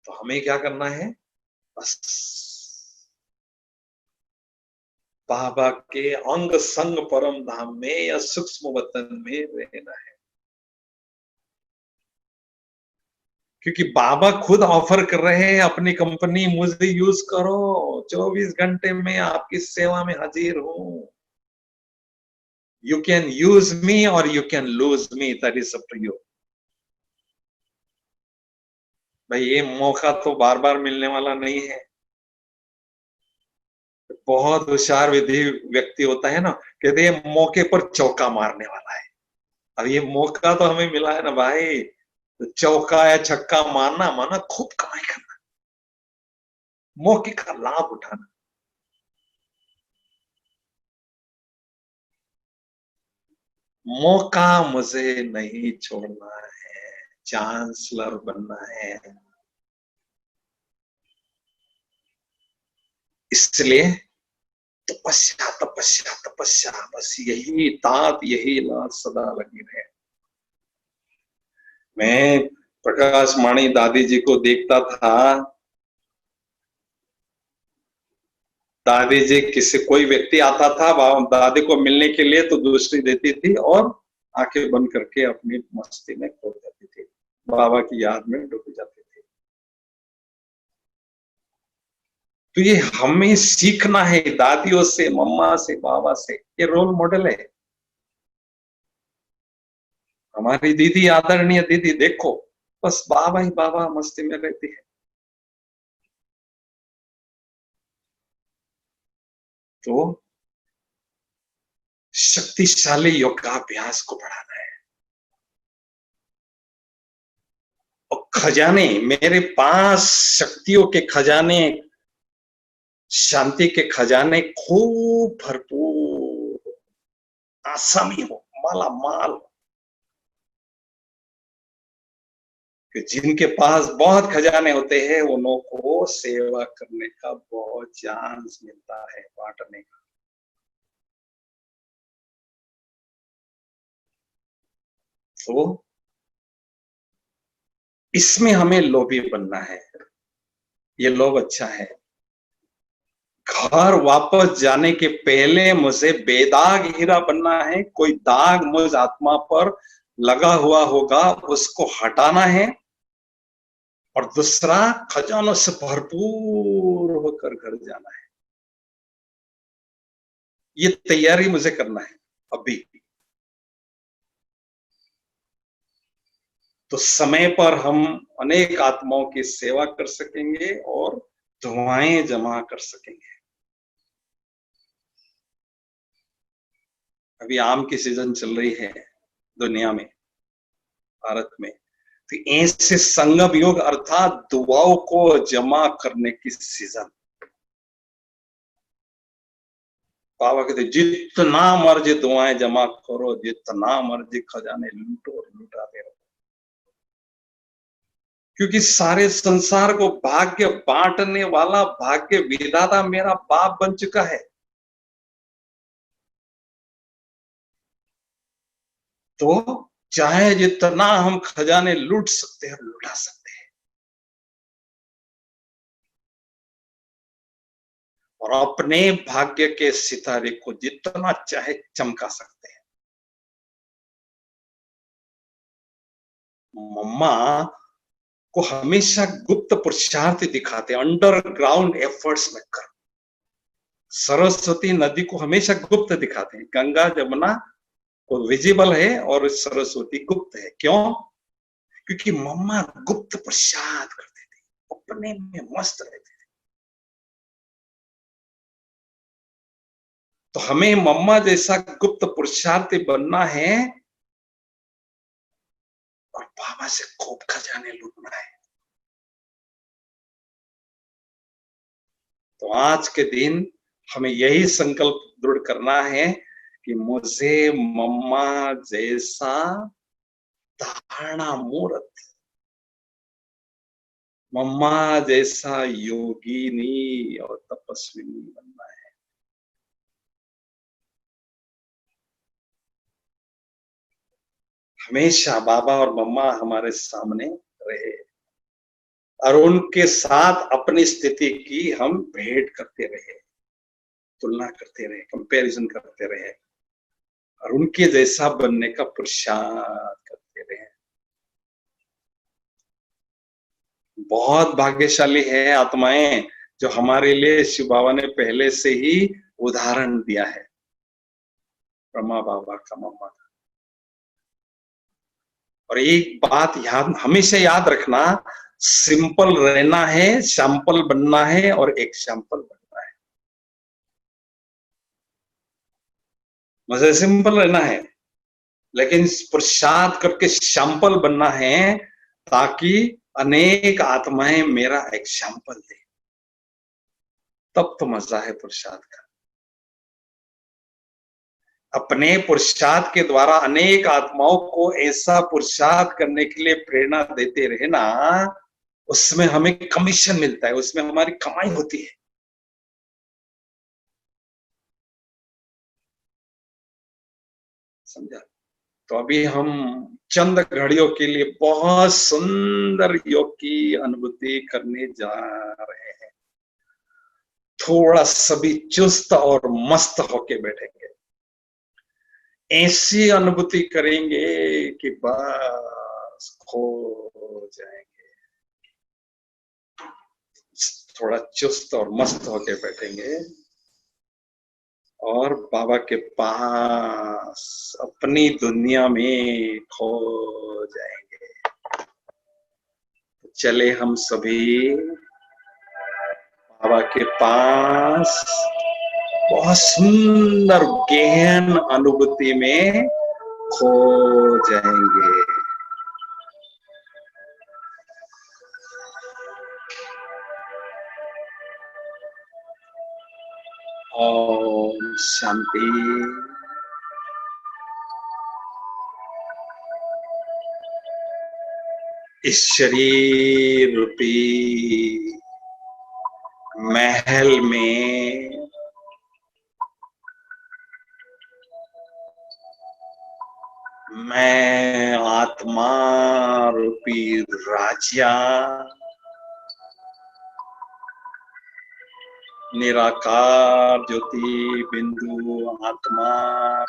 तो हमें क्या करना है? बस बाबा के अंग संग परम धाम में या सूक्ष्म वतन में रहना है, क्योंकि बाबा खुद ऑफर कर रहे हैं अपनी कंपनी, मुझे यूज करो, 24 घंटे में आपकी सेवा में हाजिर हूं। यू कैन यूज मी और you can lose me, that is up to you. भाई ये मौका तो बार बार मिलने वाला नहीं है। बहुत होशियार विधि व्यक्ति होता है ना, कहते हैं मौके पर चौका मारने वाला है। अब ये मौका तो हमें मिला है ना भाई, तो चौका या छक्का मारना माना खूब कमाई करना, मौके का लाभ उठाना। मौका मुझे नहीं छोड़ना है, चांसलर बनना है। इसलिए तपस्या तपस्या तपस्या, बस यही तात यही लात सदा लगी रहे। मैं प्रकाश माणी दादी जी को देखता था, दादी जी किसी कोई व्यक्ति आता था दादी को मिलने के लिए तो दूसरी देती थी और आंखें बंद करके अपनी मस्ती में खो जाती थी, बाबा की याद में डूब जाती थी। तो ये हमें सीखना है दादियों से, मम्मा से, बाबा से, ये रोल मॉडल है। हमारी दीदी, आदरणीय दीदी देखो, बस बाबा ही बाबा मस्ती में रहती है। तो शक्तिशाली योगाभ्यास को बढ़ाना है। और खजाने, मेरे पास शक्तियों के खजाने, शांति के खजाने खूब भरपूर, आसामी हो, माला माल। कि जिनके पास बहुत खजाने होते हैं उन्हों को सेवा करने का बहुत चांस मिलता है, बांटने का। तो इसमें हमें लोभी बनना है। ये लोभ अच्छा है। घर वापस जाने के पहले मुझे बेदाग हीरा बनना है। कोई दाग मुझ आत्मा पर लगा हुआ होगा उसको हटाना है, और दूसरा खजानों से भरपूर होकर घर जाना है। ये तैयारी मुझे करना है अभी। तो समय पर हम अनेक आत्माओं की सेवा कर सकेंगे और दुआएं जमा कर सकेंगे। अभी आम की सीजन चल रही है दुनिया में, भारत में, तो ऐसे संगम योग अर्थात दुआओं को जमा करने की सीजन। बाबा कहते जितना मर्जी दुआएं जमा करो, जितना मर्जी खजाने लूटो और लुटाते रहो, क्योंकि सारे संसार को भाग्य बांटने वाला भाग्य विधाता मेरा बाप बन चुका है। तो चाहे जितना हम खजाने लूट सकते हैं, लुटा सकते हैं, और अपने भाग्य के सितारे को जितना चाहे चमका सकते हैं। मम्मा को हमेशा गुप्त पुरुषार्थ दिखाते, अंडरग्राउंड एफर्ट्स में कर। सरस्वती नदी को हमेशा गुप्त दिखाते हैं, गंगा जमुना को विजिबल है और सरस्वती गुप्त है। क्यों? क्योंकि मम्मा गुप्त पुरुषार्थ करते थे, अपने में मस्त रहते थे। तो हमें मम्मा जैसा गुप्त पुरुषार्थी बनना है और बाबा से खूब खजाने लूटना है। तो आज के दिन हमें यही संकल्प दृढ़ करना है कि मुझे मम्मा जैसा धारणा मूर्त, मम्मा जैसा योगिनी और तपस्विनी बनना है। हमेशा बाबा और मम्मा हमारे सामने रहे और उनके साथ अपनी स्थिति की हम भेंट करते रहे, तुलना करते रहे, कंपैरिजन करते रहे और उनके जैसा बनने का पुरुषार्थ करते रहे। बहुत भाग्यशाली है आत्माएं जो हमारे लिए शिव बाबा ने पहले से ही उदाहरण दिया है, ब्रह्मा बाबा का, मम्मा का। और एक बात याद, हमेशा याद रखना, सिंपल रहना है, सैंपल बनना है और एग्जाम्पल बनना है। मुझे सिंपल रहना है लेकिन पुरुषार्थ करके सैंपल बनना है ताकि अनेक आत्माएं मेरा एग्जाम्पल दे। तब तो मजा है पुरुषार्थ का। अपने पुरुषार्थ के द्वारा अनेक आत्माओं को ऐसा पुरुषार्थ करने के लिए प्रेरणा देते रहना, उसमें हमें कमीशन मिलता है, उसमें हमारी कमाई होती है। समझा? तो अभी हम चंद घड़ियों के लिए बहुत सुंदर योग की अनुभूति करने जा रहे हैं। थोड़ा सभी चुस्त और मस्त होके बैठेंगे, ऐसी अनुभूति करेंगे कि बस खो जाएंगे। थोड़ा चुस्त और मस्त होके बैठेंगे और बाबा के पास अपनी दुनिया में खो जाएंगे। चले हम सभी बाबा के पास बहुत सुंदर गहन अनुभूति में खो जाएंगे। ओम शांति। इस शरीर रूपी महल में मैं आत्मा रूपी राजा निराकार ज्योति बिंदु आत्मा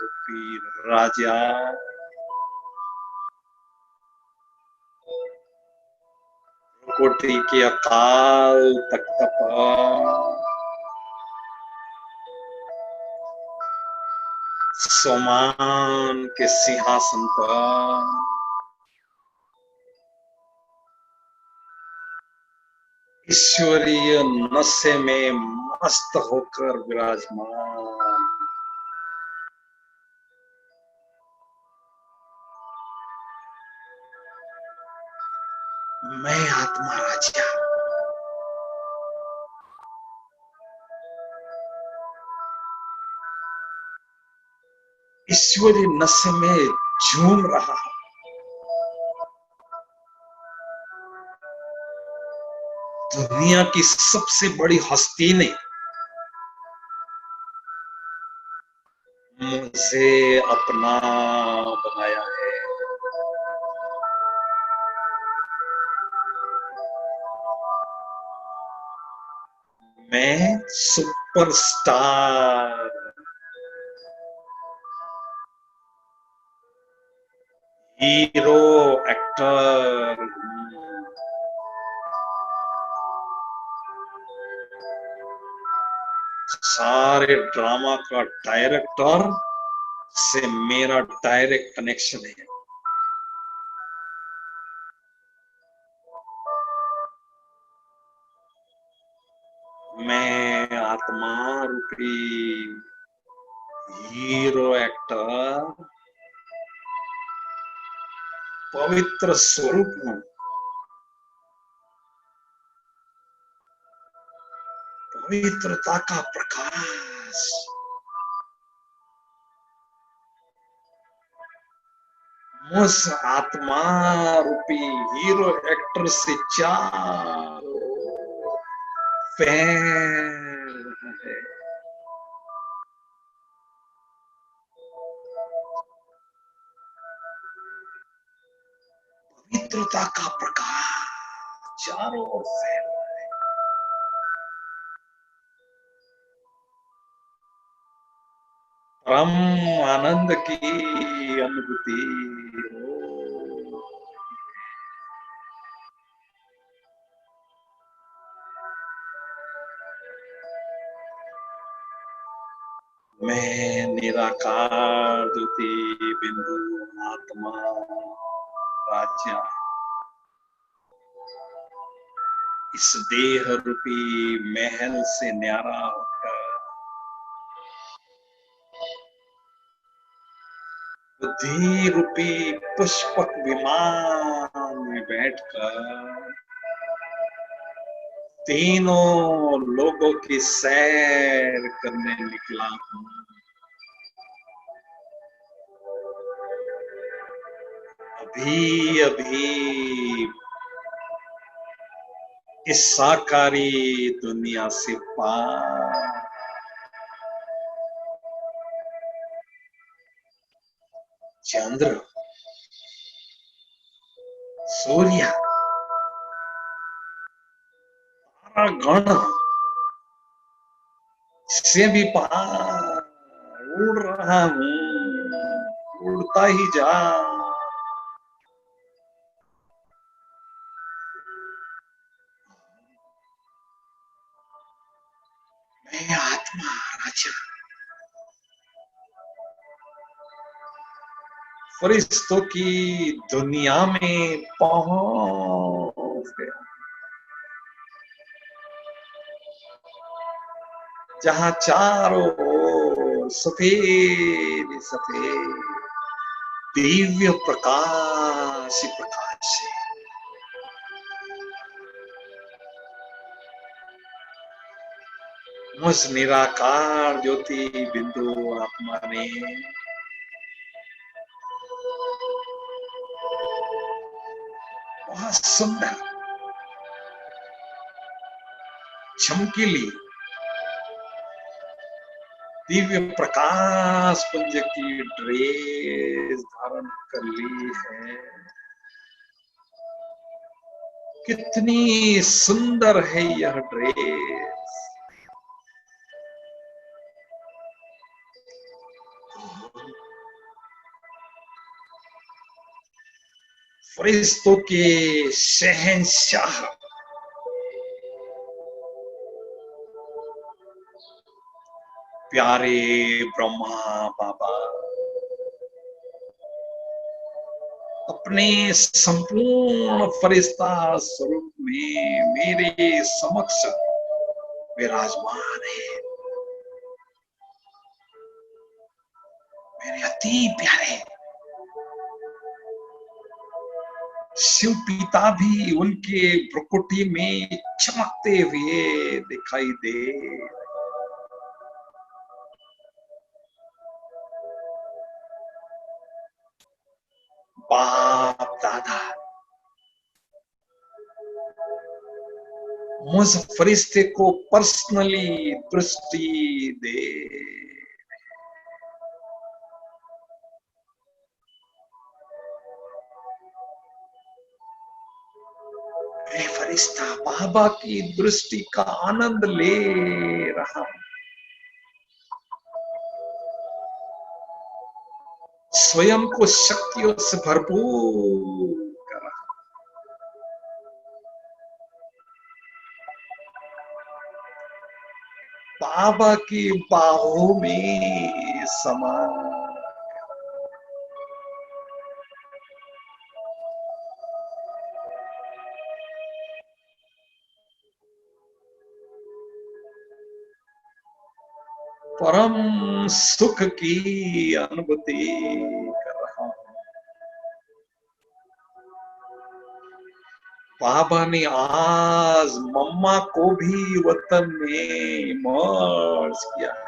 रूपी राजा कोटि के अकाल तख्त पर सोमान के सिंहासन पर ईश्वरीय नशे में मस्त होकर विराजमान। मैं आत्मा राजा ईश्वरीय नशे में झूम रहा हूं। दुनिया की सबसे बड़ी हस्ती ने मुझे अपना बनाया है। मैं सुपरस्टार, हीरो, एक्टर, सारे ड्रामा का डायरेक्टर से मेरा डायरेक्ट कनेक्शन है। मैं आत्मा रूपी हीरो एक्टर पवित्र स्वरूप हूं, पवित्रता का प्रकाश मुझ आत्मा रूपी हीरो एक्टर से चारों फैल है। पवित्रता का प्रकाश चारों ओर फैल, परम आनंद की अनुभूति हो। मैं निराकार ज्योति बिंदु आत्मा राजा इस देह रूपी महल से न्यारा होकर बुद्धि रूपी पुष्पक विमान में बैठकर तीनों लोगों की सैर करने निकला हूं। अभी अभी इस साकारी दुनिया से पार चंद्र, सूर्य, गण से भी पार उड़ रहा हूं, उड़ता ही जा। मैं आत्मा राजा फरिश्तों की दुनिया में पहुंच गया, जहां चारों ओर सफेद सफेद दिव्य प्रकाश ही प्रकाश है। मुझ निराकार ज्योति बिंदु आत्मा ने बहुत सुंदर चमकीली दिव्य प्रकाश पुंज की ड्रेस धारण कर ली है। कितनी सुंदर है यह ड्रेस। फरिश्तों के शहंशाह प्यारे ब्रह्मा बाबा अपने संपूर्ण फरिश्ता स्वरूप में मेरे समक्ष विराजमान है। मेरे अति प्यारे शिव पिता भी उनके भ्रुकुटी में चमकते हुए दिखाई दे। बाप दादा मुझ फरिश्ते को पर्सनली दृष्टि दे। मैं फरिश्ता बाबा की दृष्टि का आनंद ले रहा हूं। स्वयं को शक्तियों से भरपूर कर रहा हूं। बाबा की बाहों में समा। परम सुख की अनुभूति कर रहा हूं। बाबा ने आज मम्मा को भी वतन में मर्ज किया है।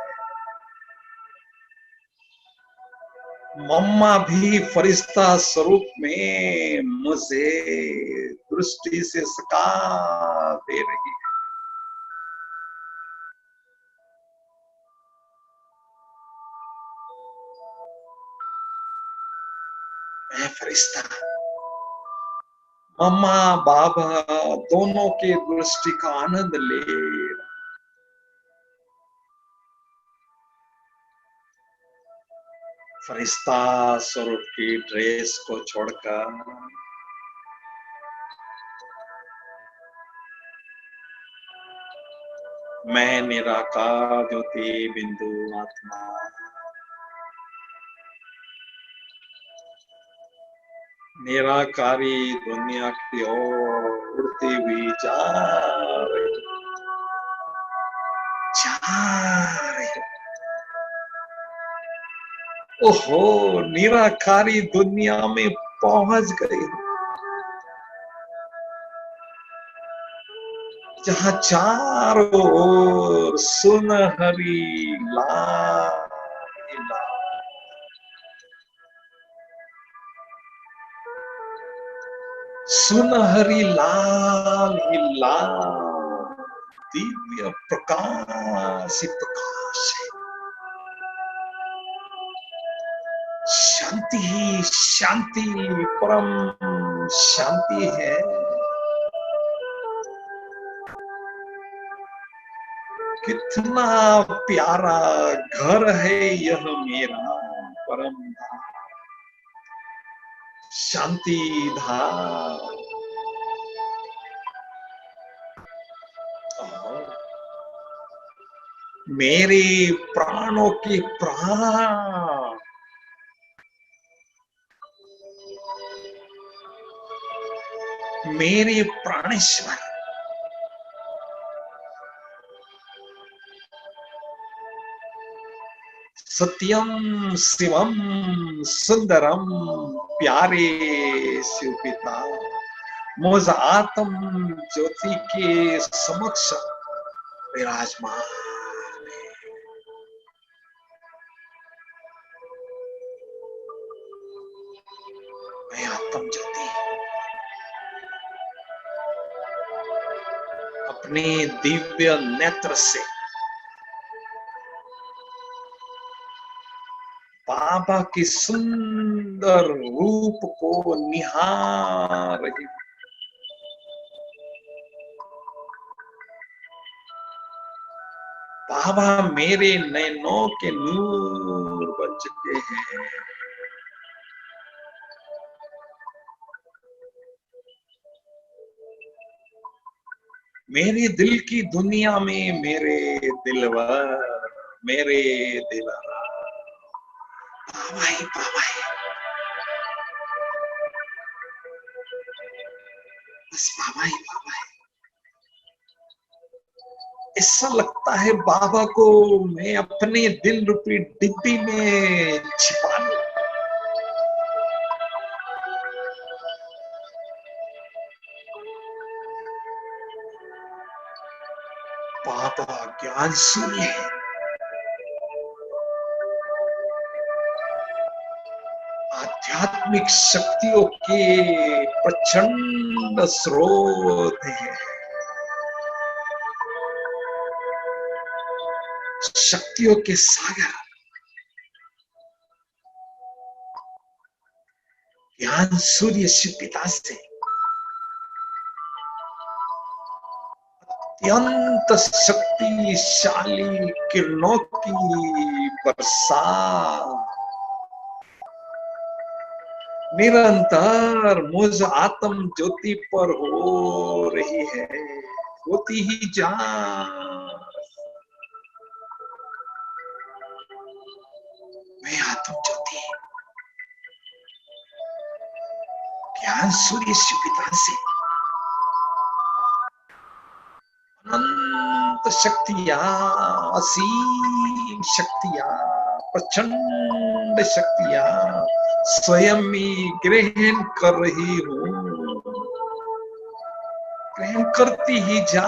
मम्मा भी फरिश्ता स्वरूप में मुझे दृष्टि से सका दे रही है। मैं फरिश्ता, मम्मा बाबा दोनों के दृष्टि का आनंद ले रहा। फरिश्ता स्वरूप की ड्रेस को छोड़कर मैं निराकार ज्योति बिंदु आत्मा निराकारी दुनिया की ओर उड़ती हुई जा रही। ओहो, निराकारी दुनिया में पहुंच गई, जहां चारों ओर सुनहरी लाल सुनहरी लाल ही लाल दिव्य प्रकाश ही प्रकाश है। शांति ही शांति, परम शांति है। कितना प्यारा घर है यह मेरा परम शांति धाम। मेरे प्राणों के प्राण, मेरे प्राणेश्वर, सत्यम शिवम सुंदरम प्यारे शिव पिता मुझ आत्म ज्योति के समक्ष विराजमान। मैं आत्म ज्योति अपने दिव्य नेत्र से बाबा के सुंदर रूप को निहार रही। बाबा मेरे नैनों के नूर बन चुके हैं। मेरे दिल की दुनिया में मेरे दिलवर, मेरे दिलवर बाबा ही बाबा है। बस बाबा ही बाबा है। ऐसा लगता है बाबा को मैं अपने दिल रूपी डिब्बी में छिपा लूं। बाबा ज्ञान शून्य है। आध्यात्मिक शक्तियों के प्रचंड स्रोत है। शक्तियों के सागर ज्ञान सूर्य शिव पिता से अत्यंत शक्तिशाली किरणों की बरसात निरंतर मुझ आत्म ज्योति पर हो रही है, होती ही जा। मैं आत्म ज्योति ज्ञान सूर्य शिव पिता से अनंत शक्तियां, असीम शक्तियां, प्रचंड शक्तियां स्वयं ही ग्रहण कर रही हूँ, ग्रहण करती ही जा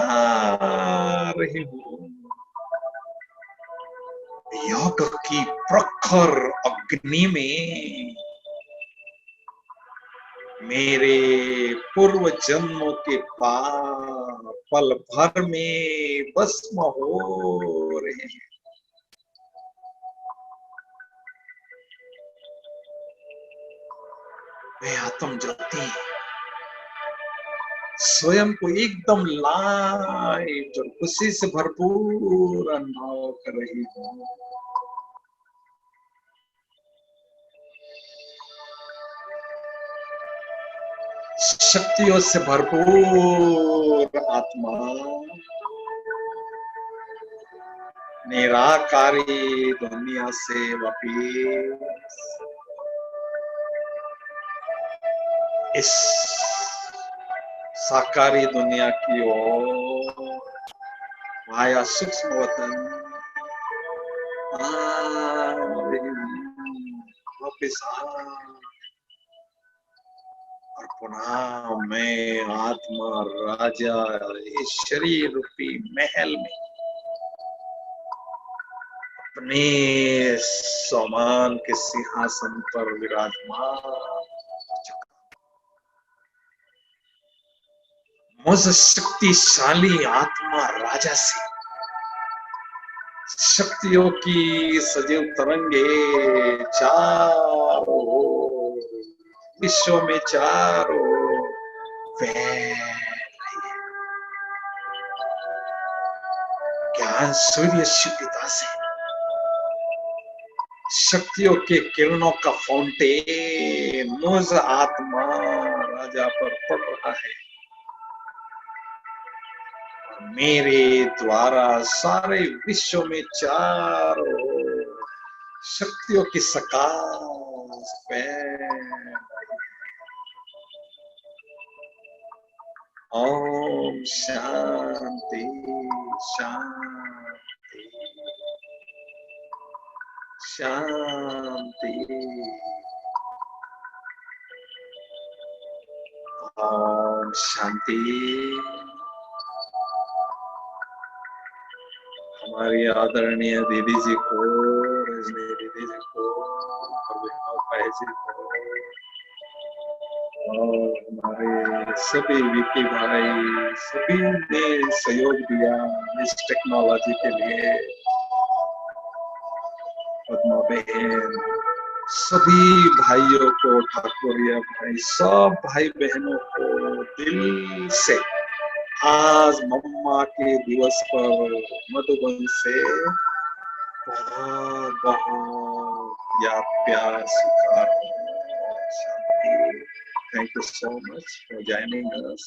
रही हूँ। योग की प्रखर अग्नि में मेरे पूर्व जन्मों के पाप पल भर में भस्म हो रहे हैं। मैं आत्म ज्योति स्वयं को एकदम लाइट और खुशी से भरपूर अनुभव कर रही हूँ। शक्तियों से भरपूर आत्मा निराकारी दुनिया से वापिस इस साकारी दुनिया की ओर माया सूक्ष्म वतन वापिस और पुनः मैं आत्मा राजा इस शरीर रूपी महल में अपने सम्मान के सिंहासन पर विराजमान। मुझ शक्तिशाली आत्मा राजा से शक्तियों की सजीव तरंगे चारों ओर विश्व में चारों फैल रही है। ज्ञान सूर्य शिपिता से शक्तियों के किरणों का फाउंटेन मुझ आत्मा राजा पर पड़ रहा है। मेरे द्वारा सारे विश्व में चारों ओर शक्तियों की सकाश फैल। ओम शांति शांति शांति। ओम शांति। हमारी आदरणीय दीदी जी को, रजनी दीदी जी को और विनोद भाई जी को और हमारे सभी विकी भाई, सभी ने सहयोग दिया इस टेक्नोलॉजी के लिए। पद्मा बहन, सभी भाइयों को, ठाकुरिया भाई, सब भाई बहनों को दिल से आज मम्मा के दिवस पर मधुबन से बहुत बहुत याद प्यार स्वीकार। शांति। Thank you so much for joining us.